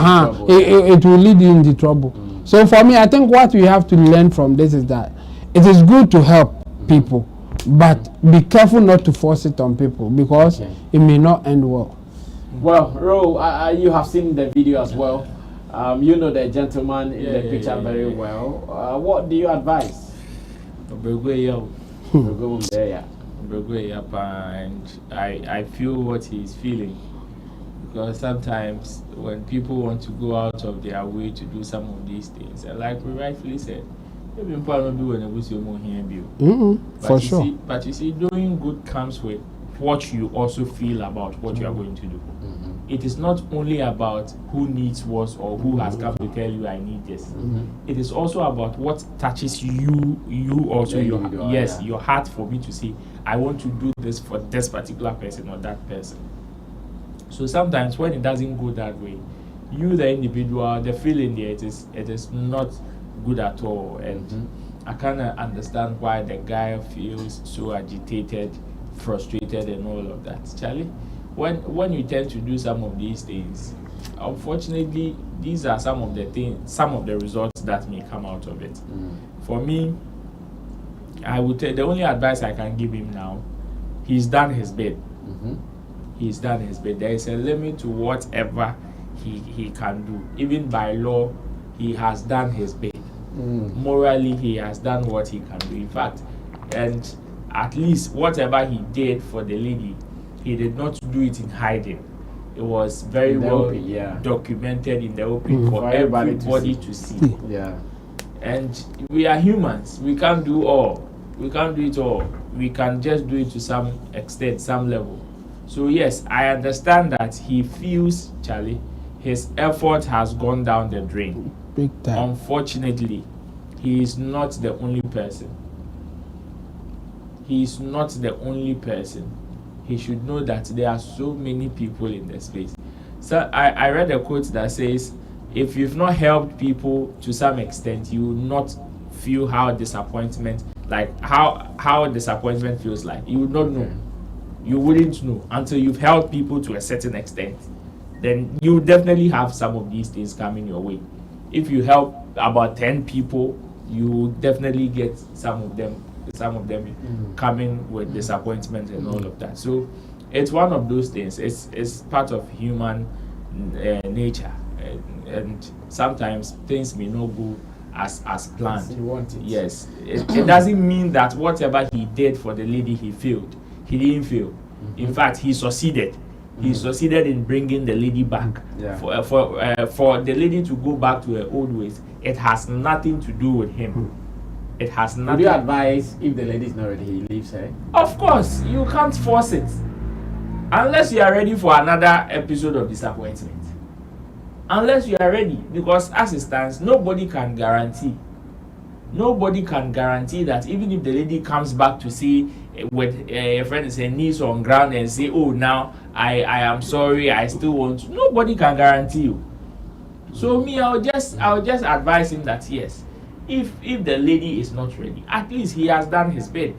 it will lead you into trouble. So for me, I think what we have to learn from this is that it is good to help people, but be careful not to force it on people because it may not end well. Well, Ro, you have seen the video as well. You know the gentleman in the picture very well. What do you advise? And I feel what he's feeling, because sometimes when people want to go out of their way to do some of these things, and like we rightfully said, for sure. But you see, doing good comes with what you also feel about what you are going to do. It is not only about who needs what or who has come to tell you I need this. It is also about what touches you also your heart, for me to say I want to do this for this particular person or that person. So sometimes when it doesn't go that way, you the individual, the feeling there, it is not good at all. And I kind of understand why the guy feels so agitated, frustrated and all of that. Charlie, when you tend to do some of these things, unfortunately these are some of the results that may come out of it. For me, I would tell, the only advice I can give him now, he's done his bit. He's done his bit. There is a limit to whatever he can do. Even by law, he has done his bit. Morally, he has done what he can do. In fact, and at least whatever he did for the lady, he did not do it in hiding. It was very well documented in the open for everybody to see. And we are humans. We can't do all. We can't do it all. We can just do it to some extent, some level. So yes, I understand that he feels, Charlie, his effort has gone down the drain. Big time. Unfortunately, he is not the only person. He is not the only person. He should know that there are so many people in the space. So I read a quote that says, if you've not helped people to some extent, you will not feel how disappointment, like how disappointment feels like. You would not know. You wouldn't know until you've helped people to a certain extent. Then you definitely have some of these things coming your way. If you help about 10 people, you definitely get some of them coming with disappointment and all of that. So it's one of those things. It's part of human nature, and sometimes things may not go as planned. You want it. Yes, it doesn't mean that whatever he did for the lady, he failed. He didn't fail. In fact, he succeeded. He succeeded in bringing the lady back. For the lady to go back to her old ways, it has nothing to do with him. It has nothing. Would you advise, if the lady is not ready, he leaves her? Of course, you can't force it. Unless you are ready for another episode of disappointment. Unless you are ready. Because as it stands, nobody can guarantee. Nobody can guarantee that even if the lady comes back to see with a friend is her knees on ground and say, oh, now I am sorry, I still want to. Nobody can guarantee you. So me, I'll just advise him that yes, if the lady is not ready, at least he has done his bit.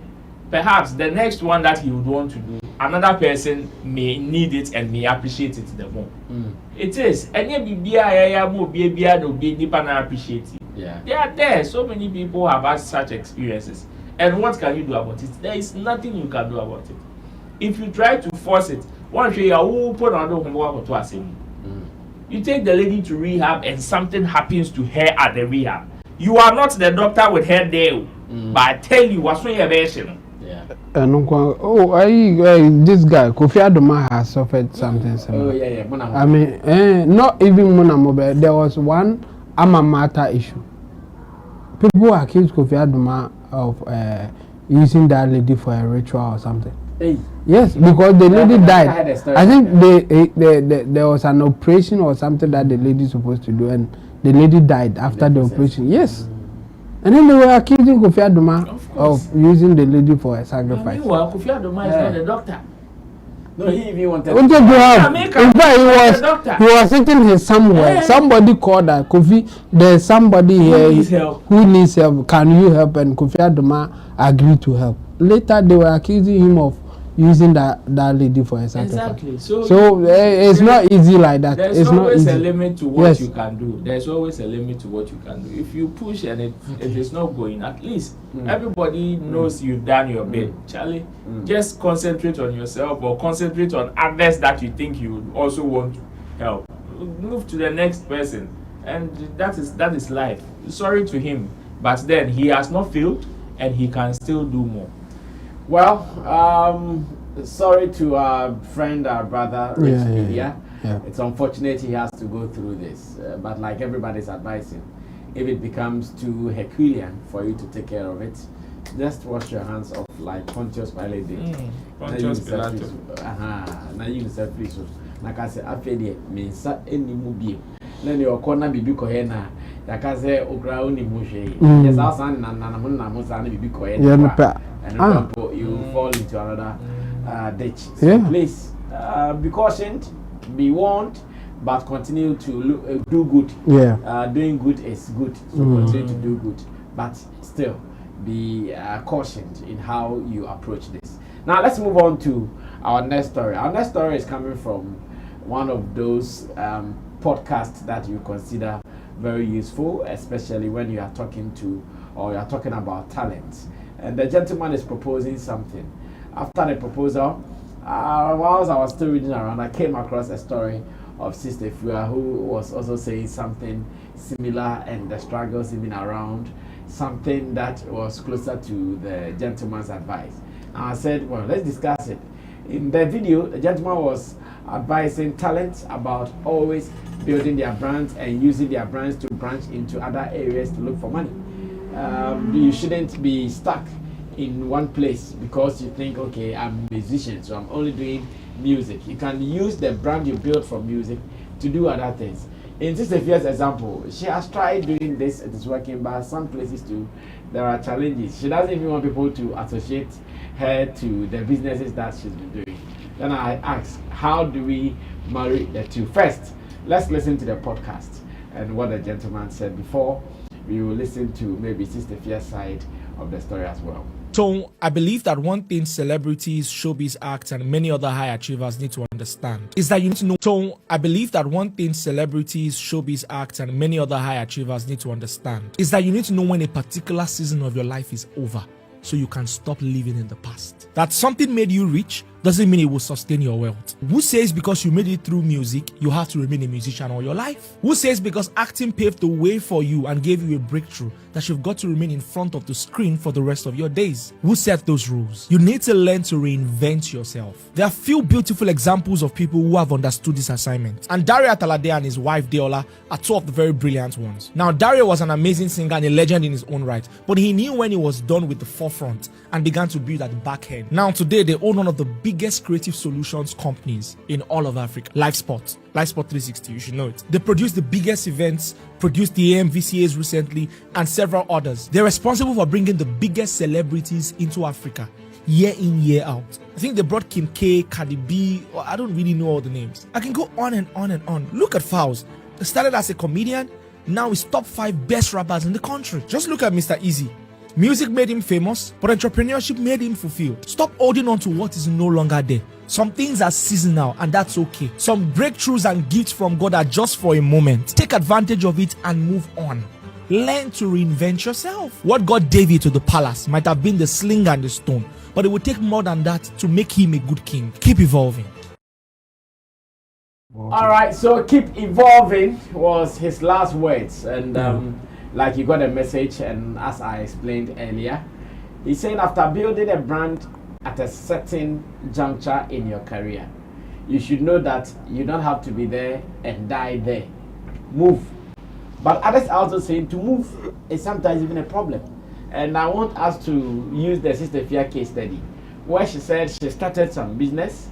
Perhaps the next one that he would want to do, another person may need it and may appreciate it the more. It is. And appreciate it. They are there. So many people have had such experiences. And what can you do about it? There is nothing you can do about it. If you try to force it, one day you put on you take the lady to rehab and something happens to her at the rehab. You are not the doctor with her there, but I tell you what's your version. This guy Kofi Adoma has suffered something similar. I mean, not even Monamobe. There was one alma mater issue. People accuse Kofi Adoma of using that lady for a ritual or something. Hey. Yes, because the lady died. I think like there was an operation or something that the lady supposed to do, and the lady died after the operation. Yes. And then they were accusing Kofi Adoma of using the lady for a sacrifice. Meanwhile, Kofi Adoma is not a doctor. No, he even wanted to help. In fact, he was sitting here somewhere. Somebody called that Kofi. There's somebody here who needs help. Can you help? And Kofi Adoma agreed to help. Later, they were accusing him of using that lady for a sacrifice. Exactly. So it's not easy like that. There's always a limit to what you can do. There's always a limit to what you can do. If you push and it is not going, at least everybody knows you've done your bit. Charlie, just concentrate on yourself or concentrate on others that you think you would also want to help. Move to the next person, and that is life. Sorry to him, but then he has not failed, and he can still do more. Well, sorry to our friend, our brother, Rich Media. It's unfortunate he has to go through this, but like everybody's advising, if it becomes too Herculean for you to take care of it, just wash your hands off like Pontius Pilate did. Pontius Pilate. Now you say free so. Like I say, Afia means any movie. Then your corner bibi kohena. Like I say, okra uni mushe. Yes, our son and Namusa bibi kohena. And you fall into another ditch. So please be cautioned, be warned, but continue to do good. Doing good is good, so continue to do good, but still be cautioned in how you approach this. Now let's move on to our next story. Our next story is coming from one of those podcasts that you consider very useful, especially when you are talking to or you are talking about talent. And the gentleman is proposing something. After the proposal, whilst I was still reading around, I came across a story of Sister Afia, who was also saying something similar, and the struggles even around something that was closer to the gentleman's advice. And I said, well, let's discuss it. In the video, the gentleman was advising talents about always building their brands and using their brands to branch into other areas to look for money. You shouldn't be stuck in one place because you think, okay, I'm a musician, so I'm only doing music. You can use the brand you built from music to do other things. In Sister Afia's example, she has tried doing this, it is working, but some places too, there are challenges. She doesn't even want people to associate her to the businesses that she's been doing. Then I asked, how do we marry the two? First, let's listen to the podcast and what the gentleman said before we will listen to maybe Sister Afia's side of the story as well. So, I believe that one thing celebrities, showbiz acts, and many other high achievers need to understand is that you need to know. So, I believe that one thing celebrities, showbiz acts, and many other high achievers need to understand is that you need to know when a particular season of your life is over, so you can stop living in the past. That something made you rich doesn't mean it will sustain your wealth. Who says because you made it through music, you have to remain a musician all your life? Who says because acting paved the way for you and gave you a breakthrough that you've got to remain in front of the screen for the rest of your days? Who set those rules? You need to learn to reinvent yourself. There are few beautiful examples of people who have understood this assignment. And Dario Atalade and his wife Deola are two of the very brilliant ones. Now, Dario was an amazing singer and a legend in his own right, but he knew when he was done with the forefront and began to build at the back end. Now, today, they own one of the biggest creative solutions companies in all of Africa. LifeSpot 360, you should know it. They produce the biggest events, produced the AMVCAs recently, and several others. They're responsible for bringing the biggest celebrities into Africa, year in, year out. I think they brought Kim K, Cardi B, I don't really know all the names. I can go on and on and on. Look at Fowles. He started as a comedian, now he's top 5 best rappers in the country. Just look at Mr. Easy. Music made him famous, but entrepreneurship made him fulfilled. Stop holding on to what is no longer there. Some things are seasonal, and that's okay. Some breakthroughs and gifts from God are just for a moment. Take advantage of it and move on. Learn to reinvent yourself. What got David to the palace might have been the sling and the stone, but it would take more than that to make him a good king. Keep evolving. All right, so keep evolving was his last words, and like you got a message, and as I explained earlier, he's saying after building a brand at a certain juncture in your career, you should know that you don't have to be there and die there. Move. But others are also saying to move is sometimes even a problem. And I want us to use the Sister Afia case study, where she said she started some business.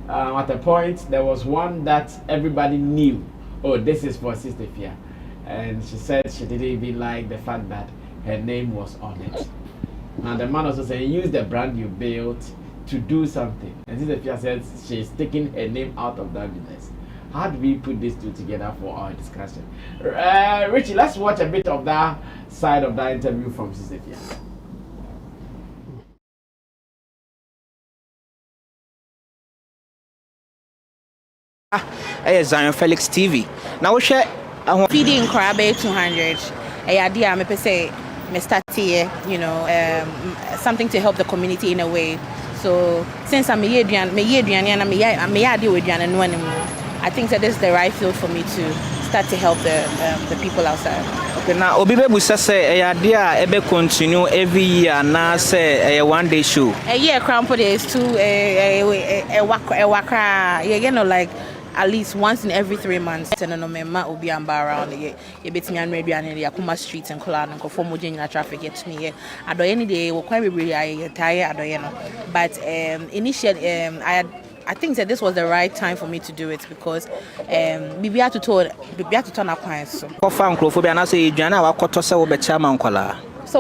At a point, there was one that everybody knew, oh, this is for Sister Afia. And she said she didn't even like the fact that her name was on it. Now the man also said, use the brand you built to do something. And Sister Afia said she's taking her name out of that business. How do we put these two together for our discussion? Richie, let's watch a bit of that side of that interview from Sister Afia. Zion Felix TV. Now we share feeding crab 200. Idea me say me start here, you know, something to help the community in a way. So since I'm a I think that this is the right field for me to start to help the people outside. Okay, now Obi Busa say idea ebe continue every year now say a one day show. A year crown for this too you know, like at least once in every 3 months. And no memma will be around the bit me and maybe on the Akuma streets and Kolan and conform in traffic yet to me. I do any day will quite really I tired, I don't know. But initially I think that this was the right time for me to do it because we had to turn our clients. So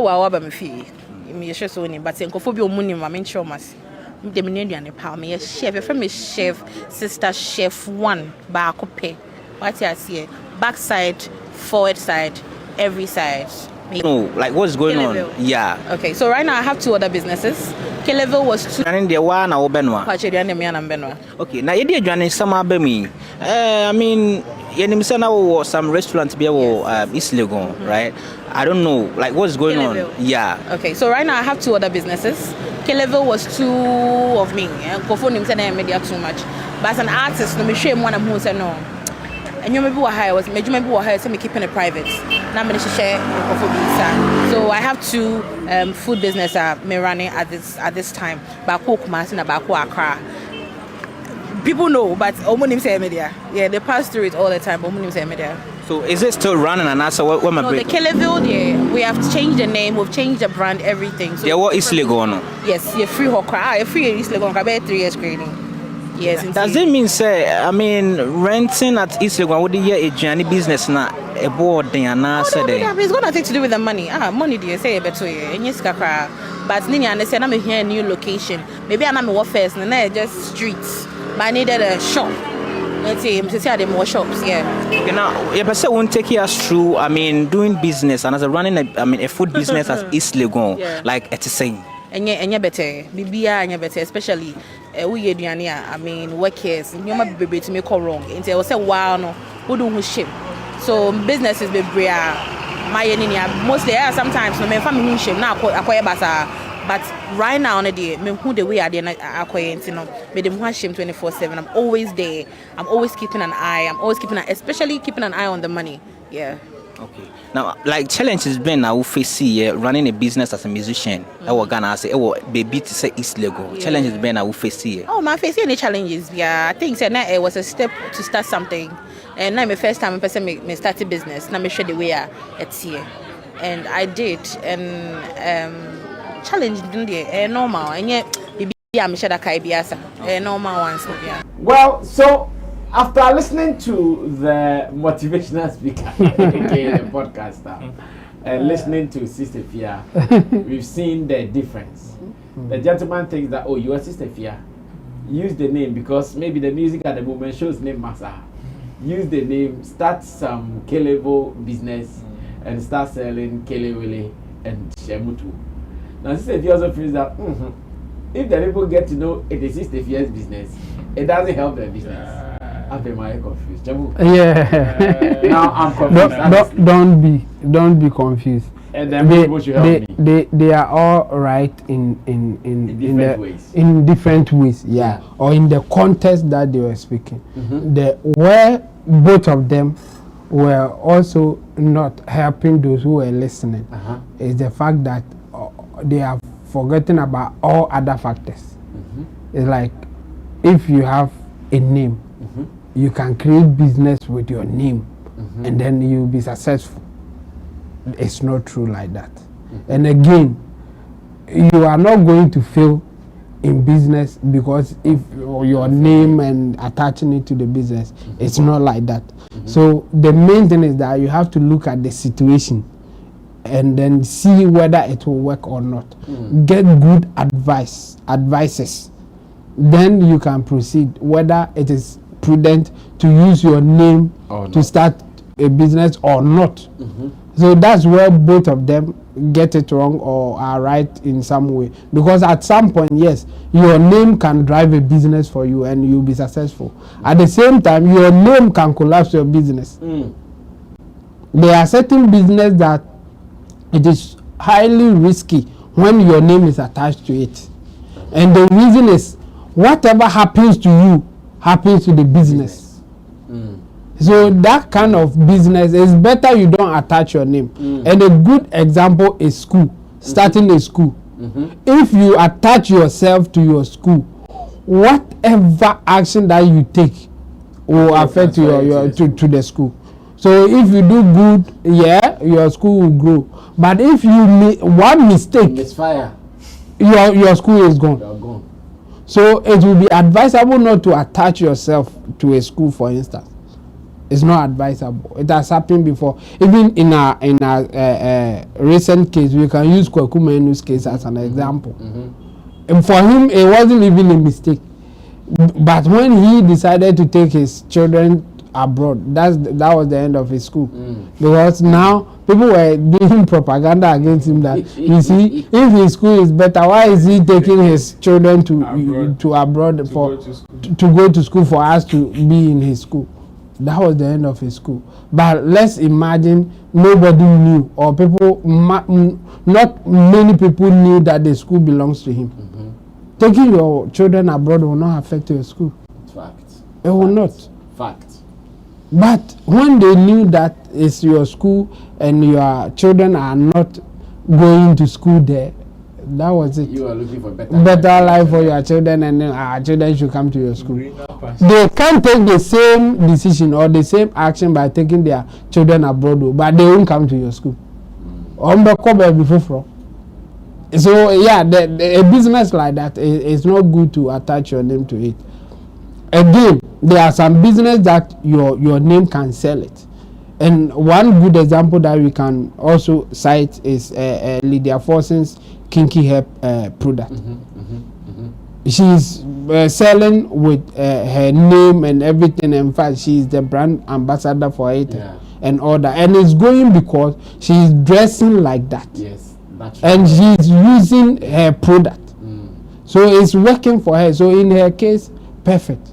I me fee. Me sure so ni but enkophobia omuni ma me sure mas. The Minadian power me chef, your friend chef, sister chef one back pay. What I see, backside, forward side, every side. No, like what's going on? Yeah. Okay, so right now I have 2 other businesses. K-level was 2. And the one or Benwa. Okay, now you did join some me. I mean, you some restaurants be East Legon, right? I don't know, like what's going on? Yeah. Okay, so right now I have 2 other businesses. K-level was 2 of me. Kofonim said I media too much. But as an artist, no me shame one who said no. And you maybe what I was maybe what I me keeping it private. Now I'm share so I have 2 food business me running at this time. Baku Kumasi and Baku Accra. People know, but Omonim say media. Yeah, they pass through it all the time. Omonim say media. So is it still running and answer what my the Kellyville, yeah, we have changed the name, we've changed the brand, everything. So yeah, what is legal? Yes, you're free Hokra, you're free East Legon, about 3 years grading. Yes. Does it mean say I mean renting at East Legon would year a journey business now a board thing and answer there? It's got nothing to do with the money. Money do you say better and yes kakra. But Nini understand I'm here a new location. Maybe I'm a first and then just streets. But I needed a shop. Let's say the more shops, yeah. Okay, now your person won't take us through. I mean, doing business and as a running a food business as East Legon, yeah. Like it's saying. And you better, Bibia and you better, especially we I mean, workers. You might be able to make all wrong. And they will say, wow, no, who do we ship? So businesses be bria. My mostly sometimes no, my family ship now. Acquire basa. But right now on the day, me who the way I did acquaint, you know, me them who shame 24/7. I'm always there. I'm always keeping an eye. Especially keeping an eye on the money. Yeah. Okay. Now, like challenges been now face running a business as a musician. I was gonna say, baby to say East Lego. Challenges been now face Oh, my face any challenges. Yeah, I think it was a step to start something. And now my first time person me started business. Now me show the way it's here, and I did and challenge normal and yet I'm sure that normal ones. Well, so after listening to the motivational speaker, the podcaster, and listening to Sister Afia, we've seen the difference. The gentleman thinks that, oh, you are Sister Afia. Use the name because maybe the music at the moment shows name Masa. Use the name, start some K-level business and start selling Kelewele and Shemutu. Now, Sister Afia also feels that if the people get to know it is Sister Afia's business, it doesn't help their business. I'm confused. Yeah. Now I'm confused. Don't be confused. And then people should help me. They are all right in different ways. In different ways, yeah. Or in the context that they were speaking. Where both of them were also not helping those who were listening is the fact that they are forgetting about all other factors. It's like if you have a name, you can create business with your name and then you'll be successful. It's not true like that. And again, you are not going to fail in business because if your name and attaching it to the business, it's not like that. So the main thing is that you have to look at the situation and then see whether it will work or not. Get good advices. Then you can proceed whether it is prudent to use your name to start a business or not. So that's where both of them get it wrong or are right in some way. Because at some point, yes, your name can drive a business for you and you'll be successful. At the same time, your name can collapse your business. There are certain business that it is highly risky when your name is attached to it. And the reason is whatever happens to you happens to the business. So that kind of business is better you don't attach your name. And a good example is school, starting a school. If you attach yourself to your school, whatever action that you take will affect your to the school. So if you do good, your school will grow. But if you make one mistake, your school is gone. So it will be advisable not to attach yourself to a school, for instance. It's not advisable. It has happened before. Even in a recent case, we can use Kwaku Menu's case as an example. And for him, it wasn't even a mistake. But when he decided to take his children abroad, that was the end of his school. Because now people were doing propaganda against him that you see, if his school is better, why is he taking his children to abroad to go to school for us to be in his school? That was the end of his school. But let's imagine nobody knew, or people, not many people knew that the school belongs to him. Taking your children abroad will not affect your school. Fact. It will not. Fact. But when they knew that it's your school and your children are not going to school there, that was it. You are looking for better life for your children, and then our children should come to your school. They can't take the same decision or the same action by taking their children abroad, but they won't come to your school. So yeah, a business like that is not good to attach your name to it. Again, there are some business that your name can sell it. And one good example that we can also cite is Lydia Forson's kinky hair product. She's selling with her name and everything. In fact, she's the brand ambassador for it and all that. And it's going because she's dressing like that. Yes, that's and she's using her product. So it's working for her. So in her case, perfect.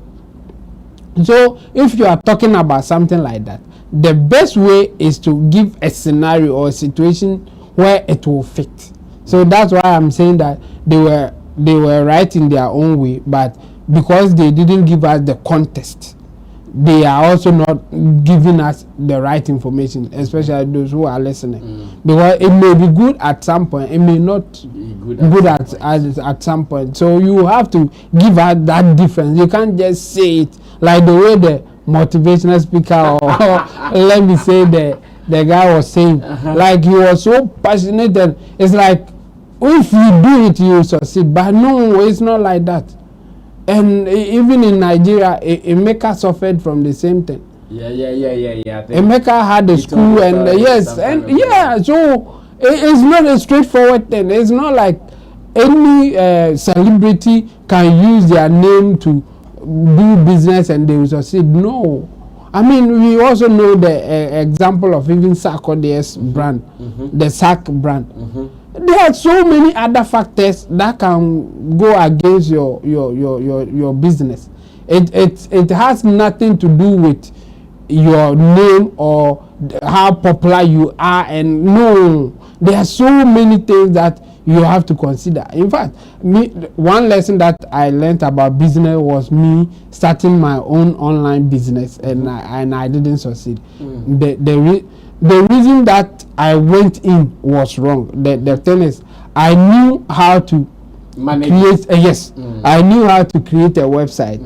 So if you are talking about something like that, the best way is to give a scenario or a situation where it will fit. So that's why I'm saying that they were right in their own way, but because they didn't give us the context, they are also not giving us the right information, especially those who are listening. Because it may be good at some point, it may not be good at some point. So you have to give us that difference. You can't just say it like the way the motivational speaker or let me say the guy was saying, like he was so passionate, and it's like if you do it you succeed, but no, it's not like that. And even in Nigeria, Emeka suffered from the same thing. Emeka had a school and so it's not a straightforward thing. It's not like any celebrity can use their name to do business and they will succeed. No. I mean, we also know the example of even Sarkodie's brand, the Sack brand. There are so many other factors that can go against your business. It has nothing to do with your name or how popular you are, and no, there are so many things that you have to consider. In fact, one lesson that I learned about business was me starting my own online business, and I didn't succeed. The reason that I went in was wrong. The thing is, I knew how to create. I knew how to create a website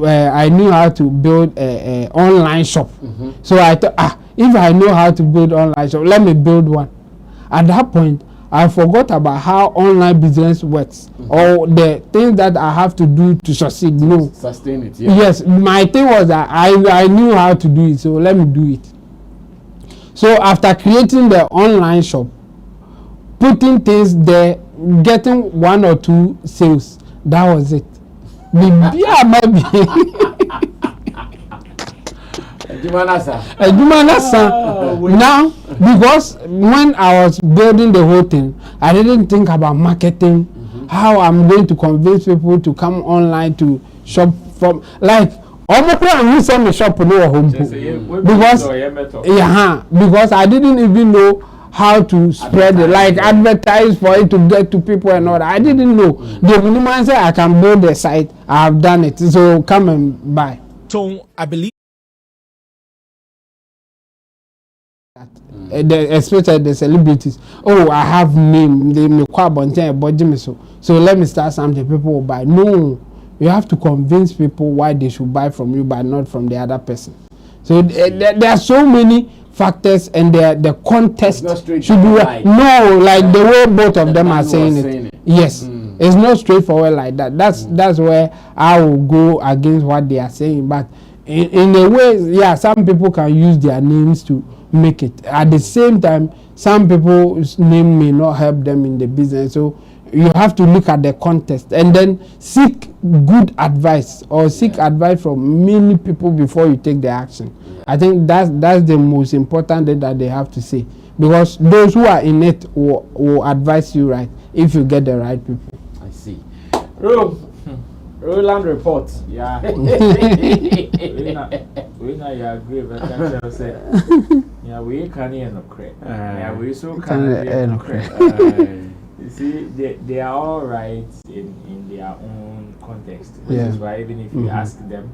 I knew how to build a online shop. So I thought, if I know how to build online shop, let me build one. At that point, I forgot about how online business works or the things that I have to do to succeed. No, sustain it. Yeah. Yes, my thing was that I knew how to do it, so let me do it. So after creating the online shop, putting things there, getting 1 or 2 sales, that was it. Yeah, maybe. Now, because when I was building the whole thing, I didn't think about marketing, how I'm going to convince people to come online to shop from, like, almost when send me shop no home because because I didn't even know how to spread it, like advertise for it to get to people and all that. I didn't know. The minimum say I can build the site, I have done it, so come and buy. So I believe especially the celebrities. Oh, I have name. They may quite me so let me start something. People will buy. No, you have to convince people why they should buy from you, but not from the other person. So there are so many factors, and the contest should be no, like the way both of them are saying it. Yes, it's not straightforward like that. That's where I will go against what they are saying. But in a way, yeah, some people can use their names to make it. At the same time, some people's name may not help them in the business. So you have to look at the context and then seek good advice or seek advice from many people before you take the action. I think that's the most important thing that they have to say, because those who are in it will advise you right if you get the right people. I see. Roland report. Yeah. We know you agree, but I say, yeah, we can't hear no credit. Yeah, we so can't hear no credit. You see, they are all right in their own context. Which is why even if you ask them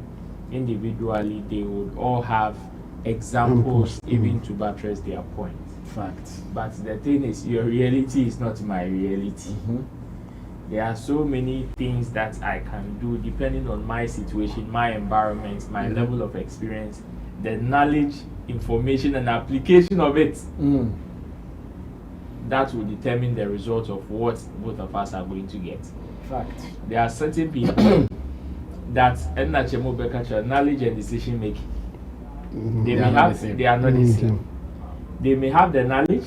individually, they would all have examples even to buttress their point. Fact. But the thing is, your reality is not my reality. There are so many things that I can do depending on my situation, my environment, my level of experience, the knowledge, information, and application of it. That will determine the result of what both of us are going to get. Fact. There are certain people that knowledge and decision making. They are not the same. They may have the knowledge,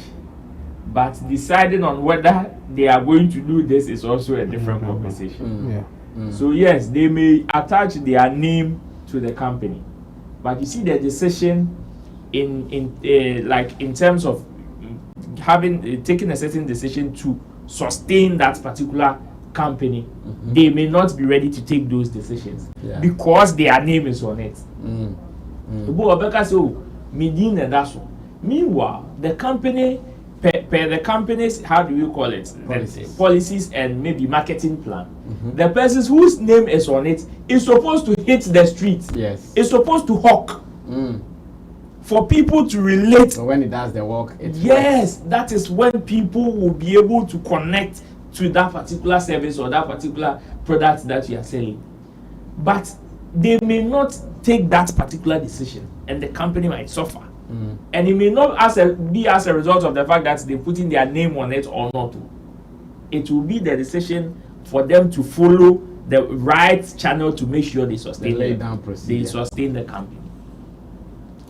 but deciding on whether they are going to do this is also a different conversation. So yes, they may attach their name to the company, but you see the decision in terms of having taken a certain decision to sustain that particular company, they may not be ready to take those decisions because their name is on it. Meanwhile, the company, per the company's, how do you call it, policies and maybe marketing plan, the person whose name is on it is supposed to hit the streets. Yes. It's supposed to hawk. For people to relate. So when it does the work, that is when people will be able to connect to that particular service or that particular product that you are selling. But they may not take that particular decision, and the company might suffer. And it may not be as a result of the fact that they put in their name on it or not. It will be the decision for them to follow the right channel to make sure they sustain the company.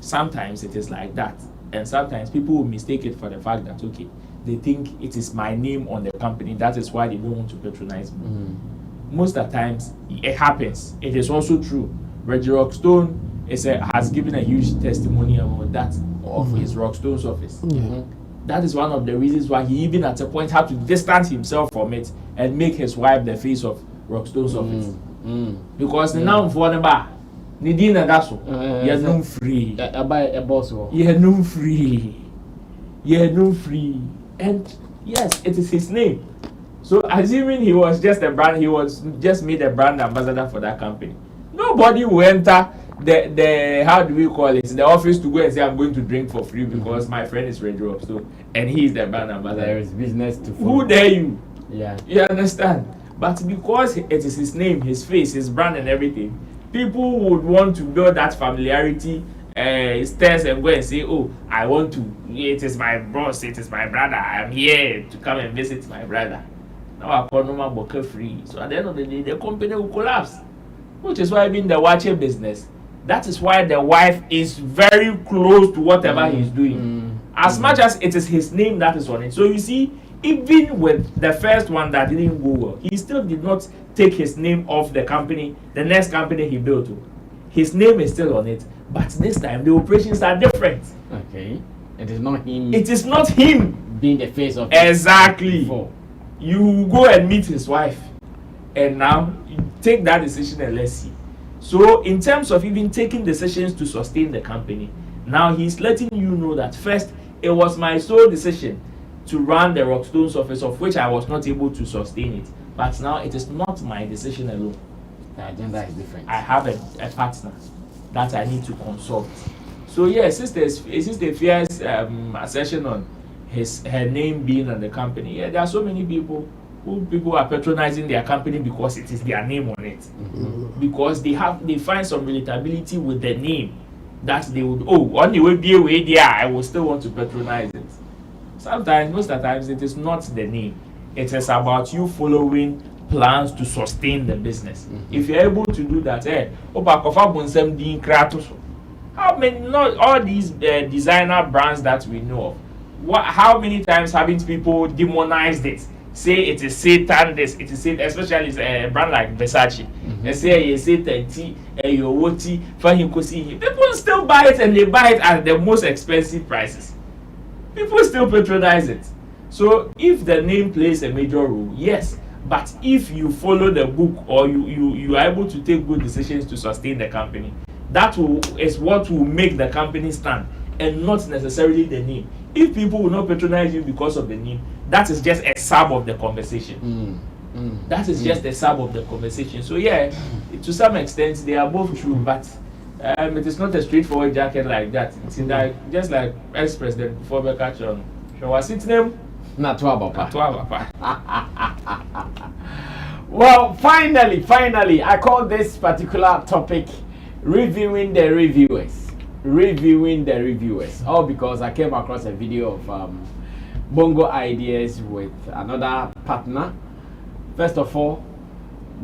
Sometimes it is like that, and sometimes people will mistake it for the fact that they think it is my name on the company, that is why they don't want to patronize me. Most of the times it happens. It is also true. Reggie Rockstone has given a huge testimony about that of his Rockstone's office. That is one of the reasons why he even at a point had to distance himself from it and make his wife the face of Rockstone's office. Because now for the bar, Nidina Dasso, you're no free. You're no free. You're no free. And yes, it is his name. So assuming he was just a brand, he was just made a brand ambassador for that company. Nobody will enter the how do we call it, the office to go and say I'm going to drink for free because my friend is Red Drop. So and he is the brand ambassador. There is business to follow. Who dare you? Yeah. You understand? But because it is his name, his face, his brand and everything, people would want to build that familiarity stairs and go and say, oh, I want to, it is my boss, it is my brother, I'm here to come and visit my brother. Now I call normal book free. So at the end of the day, the company will collapse. Which is why in the watching business, that is why the wife is very close to whatever he's doing. As much as it is his name that is on it. So you see, even with the first one that didn't go well, he still did not take his name off the company, the next company he built. His name is still on it, but this time the operations are different. Okay. It is not him. It is not him being the face of exactly. Before. You go and meet his wife, and now you take that decision and let's see. So in terms of even taking decisions to sustain the company, now he's letting you know that first, it was my sole decision to run the Rockstones office, of which I was not able to sustain it. But now it is not my decision alone. The agenda is different. I have a partner that I need to consult. So yeah, Sister Afia's assertion on her name being on the company. Yeah, there are so many people are patronizing their company because it is their name on it. Because they find some relatability with the name that they would, on the way be away there, I will still want to patronize it. Sometimes, most of the times, it is not the name. It is about you following plans to sustain the business. If you're able to do that, how many, not all these designer brands that we know of, how many times haven't people demonized it? Say it is Satan, this, it is Satan, especially a brand like Versace. They say Satan tea, your woti, people still buy it, and they buy it at the most expensive prices. People still patronize it. So if the name plays a major role, yes. But if you follow the book, or you are able to take good decisions to sustain the company, that is what will make the company stand, and not necessarily the name. If people will not patronize you because of the name, that is just a sub of the conversation. That is just a sub of the conversation. So yeah, to some extent they are both true, but it is not a straightforward jacket like that. It's like just like ex-president before we catch on. So what's its name? Natuabapa. Well, finally, I call this particular topic reviewing the reviewers. All because I came across a video of Bongo Ideas with another partner. First of all,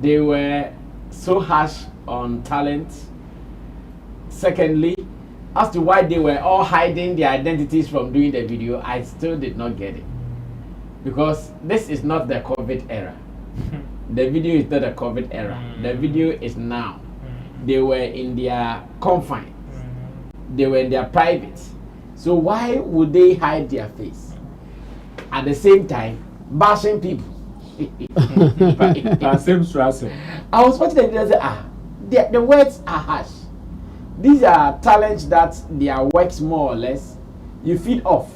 they were so harsh on talent. Secondly, as to why they were all hiding their identities from doing the video, I still did not get it. Because this is not the COVID era. The video is not the COVID era. The video is now. They were in their confine. They were in their private. So why would they hide their face? At the same time, bashing people. I was watching the video and said, the words are harsh. These are talents that their works more or less you feed off.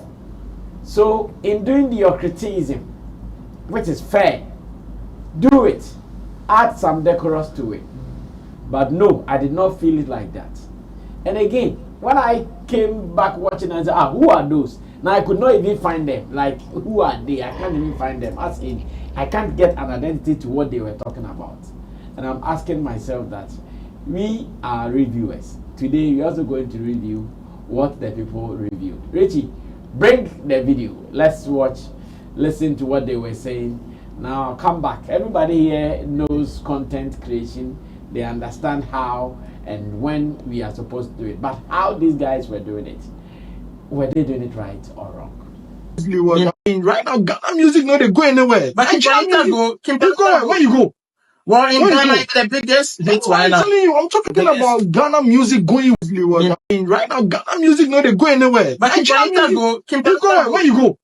So in doing your criticism, which is fair, do it. Add some decorous to it. But no, I did not feel it like that. And again, when I came back watching and said, who are those? Now I could not even find them. Like, who are they? I can't even find them. As in, I can't get an identity to what they were talking about. And I'm asking myself that we are reviewers. Today, we're also going to review what the people reviewed. Richie, bring the video. Let's watch, listen to what they were saying. Now, come back. Everybody here knows content creation. They understand how and when we are supposed to do it. But how these guys were doing it, were they doing it right or wrong? Right now, Ghana music no they go anywhere. But in Ghana where you go? Well, in Ghana, it's the biggest hit right now. I'm talking about Ghana music going. Right now, Ghana music no they go anywhere. But in Ghana, where you go?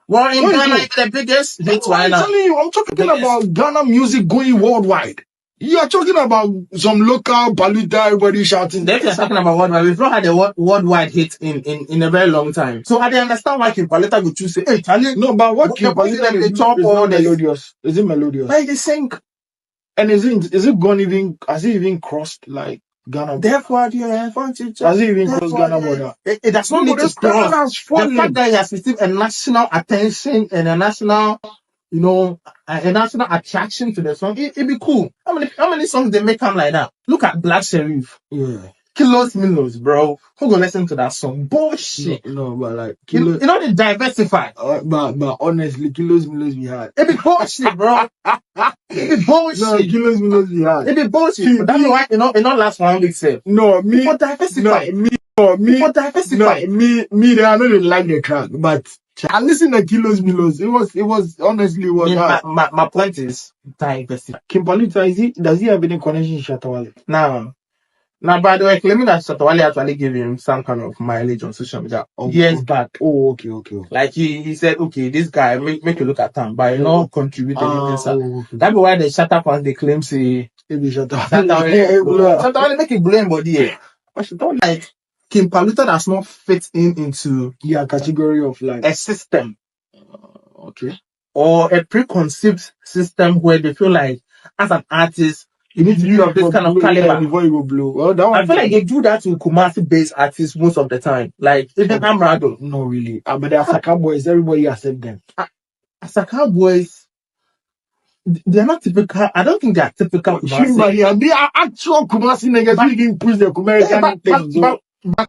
Well, in Ghana, it's the biggest hit right now. I'm talking about Ghana music going worldwide. You are talking about some local baluta, everybody shouting. They're talking about worldwide. We've not had a worldwide hit in a very long time. So I understand why King Paletta would choose say, hey, Charlie. No, but what King Paletta is not melodious. Is it melodious? Like they sing. And is it gone even, has it even crossed like Ghana? Therefore, has it even crossed Ghana border? It does not need to cross. The fact that he has received a national attention and a national you know, a national attraction to the song, it'd be cool. How many songs they make come like that? Look at Black Sheriff. Yeah. Kilos Milos, bro. Who gonna listen to that song? Bullshit. No, but like You know they diversify. but honestly, Kilos Milos we had. It be bullshit, bro. It be bullshit. No, Kilos Milos we had. It be bullshit. But that's why it not last 1 week, sir. No, me. For diversify. No, me. For diversify. No, me. They are not really like the crack, but I listen to Kilos Milos. It was honestly hard. My point is diversify. Kimpaluta, does he have any connection to Shatawale? Now, by the way, claiming that Shatawale actually gave him some kind of mileage on social media years back. Oh, okay. Like he said, okay, this guy make you look at him, but not contribute anything. Okay. That's why the Shatta fans they claim say Shatawale. Shatawale make it blame body here. But Shatawale like Kim Paluta does not fit into category of like a system. Okay. Or a preconceived system where they feel like as an artist you need to be of this kind of caliber before you go blow. Well, that one I feel like they do that to Kumasi-based artists most of the time. Like even Amrado. No, really. But the Asaka boys, everybody accept them. Asaka boys, they're not typical. I don't think they are typical Kumasi. They are actual Kumasi niggas who didn't push the American things. But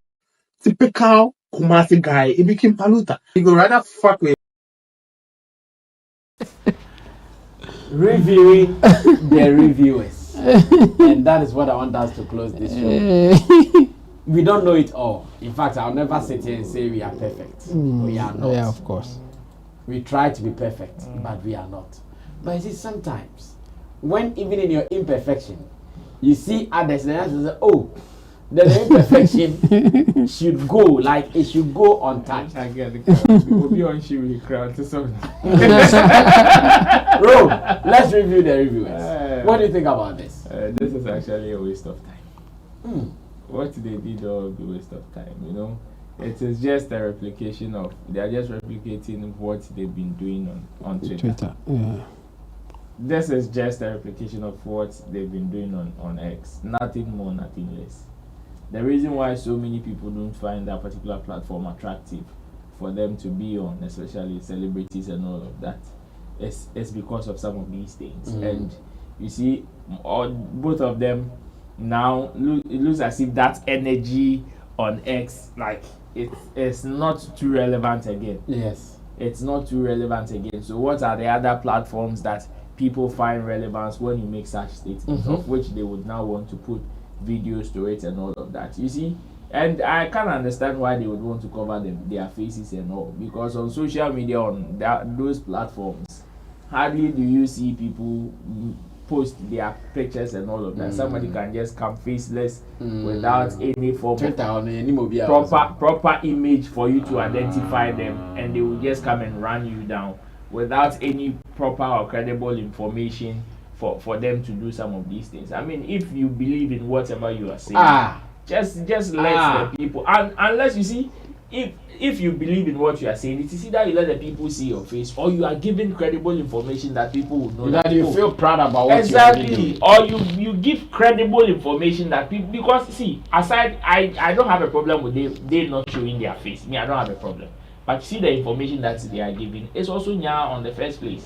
typical Kumasi guy, it became Paluta. He go rather fuck with reviewing the reviewers. And that is what I want us to close this show. We don't know it all. In fact, I'll never sit here and say we are perfect. We are not. Yeah, of course. We try to be perfect, but we are not. But you see, sometimes, when even in your imperfection, you see others and others say, oh, the imperfection should go, like it should go untouched. I get the crowd. We'll be on Shiwi crowd to something. Bro, let's review the reviewers. What do you think about this? This is actually a waste of time. What they did all be waste of time, you know. It is just a replication of, they are just replicating what they've been doing on Twitter. Yeah. This is just a replication of what they've been doing on X. Nothing more, nothing less. The reason why so many people don't find that particular platform attractive for them to be on, especially celebrities and all of that, is because of some of these things. And you see, both of them now it looks as if that energy on X, like it's not too relevant again. Yes, it's not too relevant again. So what are the other platforms that people find relevance when you make such statements, of which they would now want to put videos to it and all of that? You see, and I can't understand why they would want to cover their faces and all, because on social media, on those platforms, hardly do you see people post their pictures and all of that. Somebody can just come faceless without any form of proper image for you to identify them, and they will just come and run you down without any proper or credible information for them to do some of these things. I mean, if you believe in whatever you are saying, just let the people, and unless you see, if you believe in what you are saying, it is either you let the people see your face, or you are giving credible information that people would know. That you feel proud about what exactly, or you give credible information that people, because see, aside, I don't have a problem with they not showing their face. Me, I don't have a problem. But see, the information that they are giving is also nya on the first place,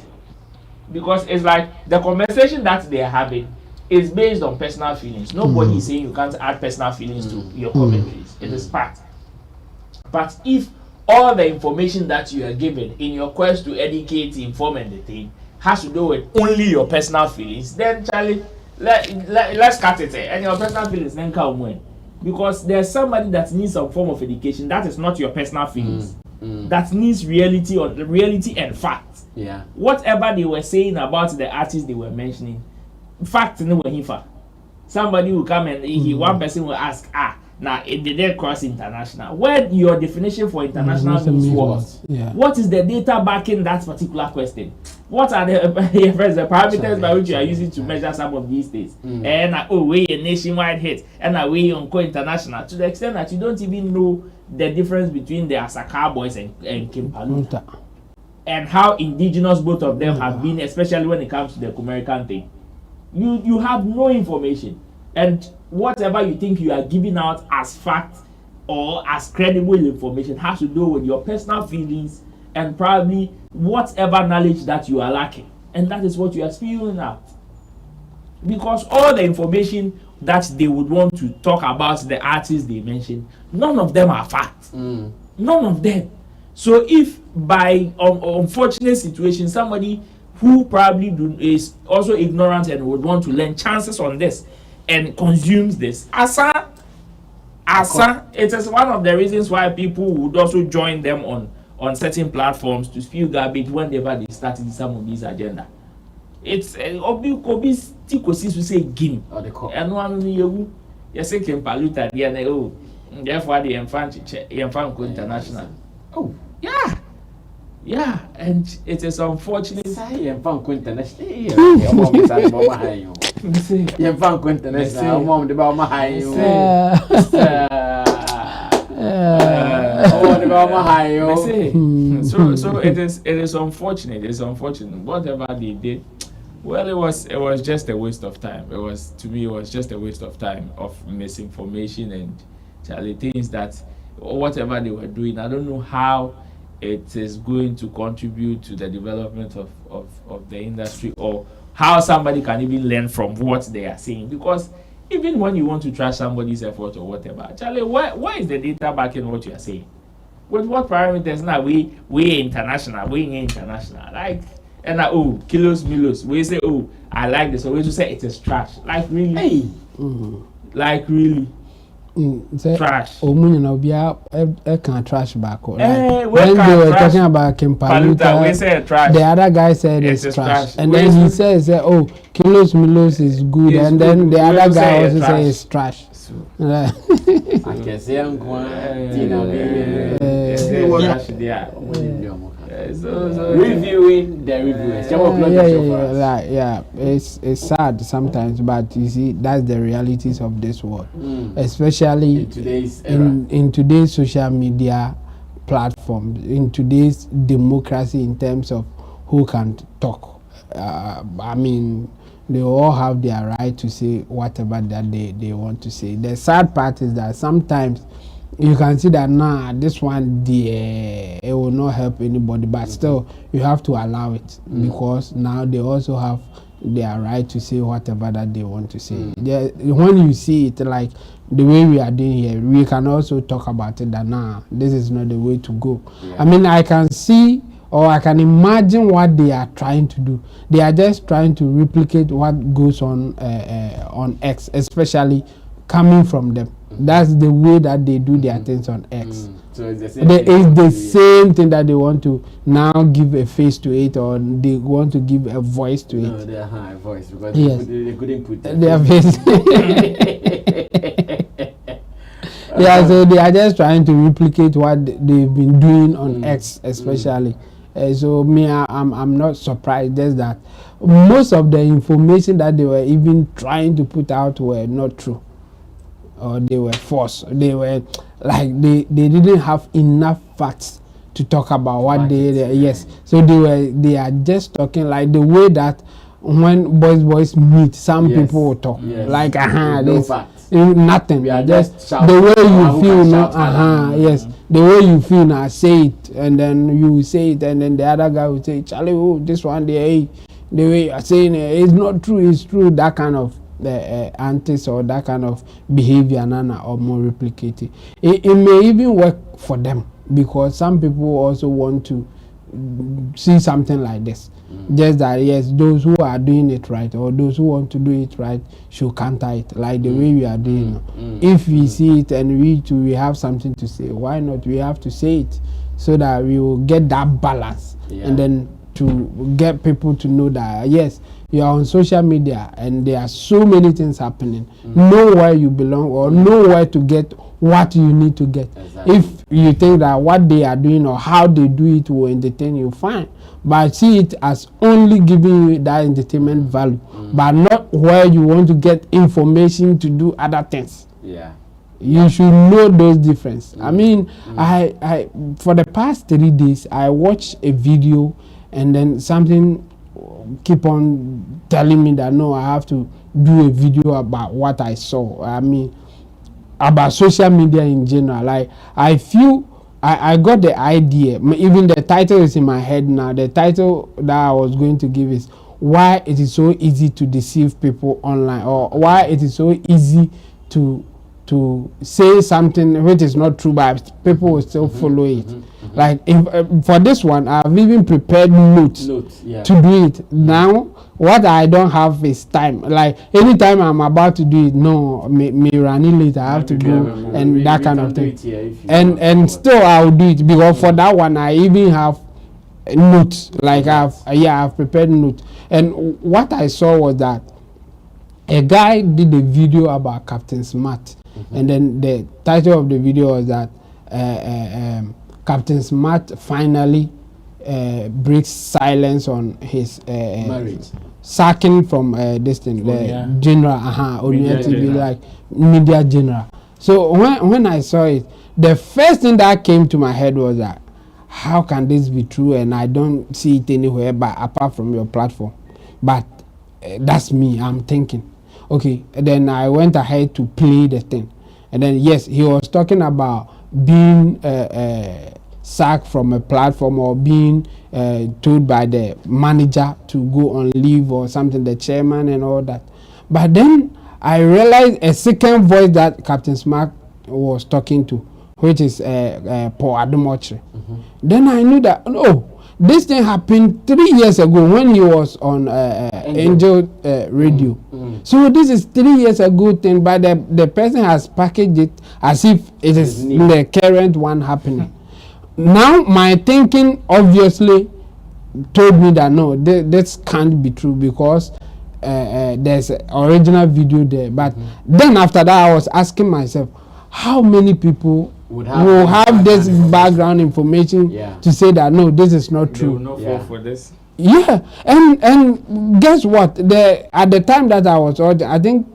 because it's like the conversation that they are having is based on personal feelings. Nobody is saying you can't add personal feelings to your commentaries. It is part. But if all the information that you are given in your quest to educate, inform, and entertain has to do with only your personal feelings, then Charlie, let's cut it. And your personal feelings then come when, because there's somebody that needs some form of education that is not your personal feelings. That needs reality and fact. Yeah. Whatever they were saying about the artists they were mentioning, fact no when he fa. Somebody will come and one person will ask, now it did cross international. Where your definition for international means what? Yeah. What is the data backing that particular question? What are the parameters by which you are using to measure some of these things? And we a nationwide hit, and we on international, to the extent that you don't even know the difference between the Asaka boys and Kim Paluta, and how indigenous both of them have been, especially when it comes to the American thing. You have no information, and whatever you think you are giving out as fact or as credible information has to do with your personal feelings and probably whatever knowledge that you are lacking, and that is what you are spewing out. Because all the information that they would want to talk about the artists they mentioned, none of them are facts. None of them. So if by unfortunate situation somebody who probably is also ignorant and would want to learn chances on this and consumes this, asa, it is one of the reasons why people would also join them on certain platforms to spew garbage whenever they start in some of these agenda. It's obi tikosi to say gim and one you say compilation there oh therefore the infant international. Oh yeah, and it is unfortunate. So it is unfortunate. It's unfortunate. Whatever they did, well, it was just a waste of time. It was just a waste of time of misinformation and Charlie things that whatever they were doing. I don't know how it is going to contribute to the development of the industry, or how somebody can even learn from what they are saying. Because even when you want to trash somebody's effort or whatever, Charlie, where is the data backing what you are saying? With what parameters now? We international, like, and kilos milos. We say I like this, so we just say it is trash. Like really, like really. Trash. Can't trash back. When they were talking about compilation, we say trash. The other guy said it's trash. And then he says, kilos milos is good, and then the other guy also says it's trash. I can say I'm going reviewing the reviewers. It's sad sometimes, but you see, that's the realities of this world, especially in today's social media platforms, in today's democracy in terms of who can talk. I mean, they all have their right to say whatever that they want to say. The sad part is that sometimes you can see that this one it will not help anybody, but still you have to allow it, because now they also have their right to say whatever that they want to say. When you see it like the way we are doing here, we can also talk about it that this is not the way to go. I mean, I can see, or I can imagine what they are trying to do. They are just trying to replicate what goes on X, especially coming from them. That's the way that they do their things on X. So it's the same thing that they want to now give a face to it, or they want to give a voice to it. No, they have a voice because they couldn't put their face. Yeah, so they are just trying to replicate what they've been doing on X, especially. So I'm not surprised. Just that most of the information that they were even trying to put out were not true, or they were false. They were like they didn't have enough facts to talk about what yes. So they are just talking like the way that when boys meet, some people will talk like no facts. Nothing. Just the way you feel, yes. The way you feel now, say it, and then you say it, and then the other guy will say, Charlie, this one the way you are saying it's not true, it's true. That kind of antics or that kind of behavior, or more replicated. It may even work for them, because some people also want to see something like this. Just that yes, those who are doing it right, or those who want to do it right, should counter it like the way we are doing. If we see it and we have something to say, why not? We have to say it so that we will get that balance, and then to get people to know that yes, you are on social media and there are so many things happening. Know where you belong, or know where to get what you need to get. If you think that what they are doing or how they do it will entertain you, fine. But see it as only giving you that entertainment value, but not where you want to get information to do other things. You should know those differences. I mean, I for the past 3 days I watched a video, and then something keep on telling me that no, I have to do a video about what I saw. I mean, about social media in general. Like, I feel I got the idea. Even the title is in my head now. The title that I was going to give is why it is so easy to deceive people online, or why it is so easy to say something which is not true, but people will still follow it. Like if, for this one, I've even prepared notes to do it. Now, what I don't have is time. Like anytime I'm about to do it, no, me running late, I have to go and that kind of thing. And still I'll do it because for that one I even have notes. Like I've prepared notes. And what I saw was that a guy did a video about Captain Smart. And then the title of the video was that Captain Smart finally breaks silence on his marriage, sacking from this thing, the general, TV, like media general. So when I saw it, the first thing that came to my head was that how can this be true, and I don't see it anywhere but apart from your platform. But that's me, I'm thinking. Okay, and then I went ahead to play the thing. And then, yes, he was talking about being sacked from a platform or being told by the manager to go on leave or something, the chairman and all that. But then I realized a second voice that Captain Smart was talking to, which is Paul Ademoche. Then I knew that, no, this thing happened 3 years ago when he was on Angel Radio. So this is 3 years ago thing, but the person has packaged it as if it is the current one happening. Now my thinking obviously told me that no, this can't be true because there's an original video there. But then after that I was asking myself, how many people will have this background information to say that no, this is not true. They will not fall for this. Yeah, and guess what? At the time that I was ordering, I think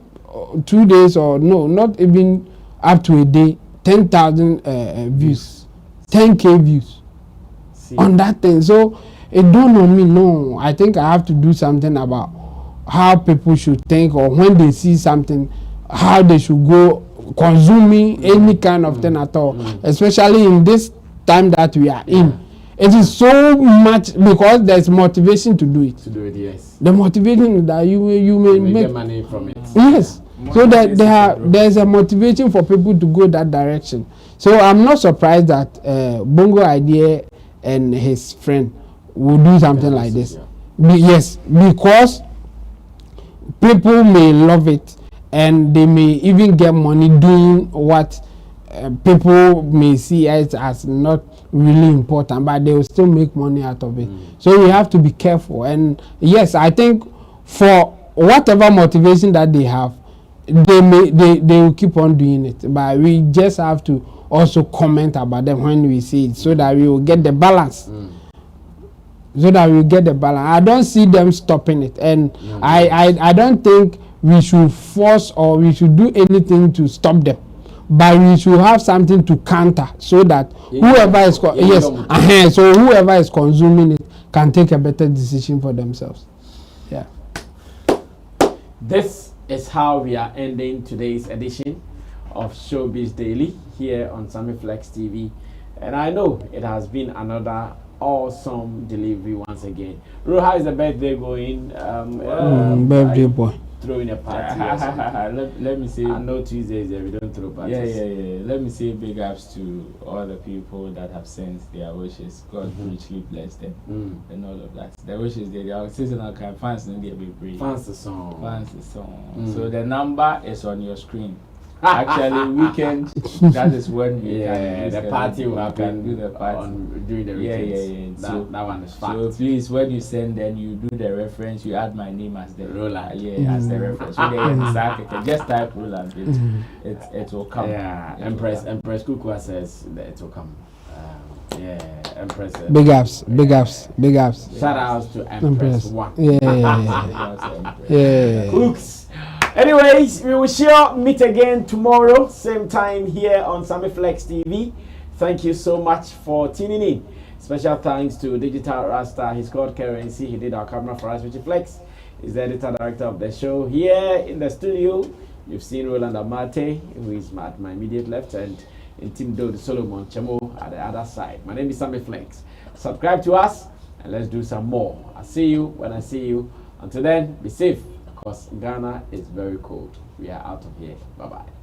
2 days or no, not even up to a day, 10,000 views, 10K views on that thing. So it dawned on me, no, I think I have to do something about how people should think, or when they see something, how they should go consuming any kind of thing at all, especially in this time that we are in. It is so much because there's motivation to do it. Yes. The motivation is that you may make money from it. Yes. So that there's a motivation for people to go that direction. So I'm not surprised that Bongo Idea and his friend will do something like this. Yes, because people may love it and they may even get money doing what people may see as not really important, but they will still make money out of it. So we have to be careful. And yes, I think for whatever motivation that they have, they will keep on doing it. But we just have to also comment about them when we see it, so that we will get the balance. So that we get the balance. I don't see them stopping it, and I don't think we should force or we should do anything to stop them. But we should have something to counter, so that whoever is so whoever is consuming it can take a better decision for themselves. Yeah. This is how we are ending today's edition of Showbiz Daily here on Sammy Flex TV, and I know it has been another awesome delivery once again. Ro, how is the birthday going? Birthday boy. Throwing a party. Let me say. I know Tuesdays we don't throw parties. Yeah. Let me say big ups to all the people that have sent their wishes. God richly bless them and all of that. The wishes they are seasonal kind fans, and they be brave. Fans the song. So the number is on your screen. Actually, weekend. That is when we can the party will happen. Do the party during the weekend. That one is fact. So please, when you send, then you do the reference. You add my name as the Roland. As the reference. So just type Roland. It will come. Yeah. Empress Kukua says that it will come. Empress. Big ups. Shout outs to Empress One. Yeah. Cooks. Anyways, we will sure meet again tomorrow, same time here on Sammy Flex TV. Thank you so much for tuning in. Special thanks to Digital Rasta, his called Currency. He did our camera for us, Richie Flex. He's the editor director of the show. Here in the studio, you've seen Roland Amate, who is at my immediate left, and in Team Dode Solomon Chemo at the other side. My name is Sammy Flex. Subscribe to us and let's do some more. I'll see you when I see you. Until then, be safe because Ghana is very cold. We are out of here. Bye-bye.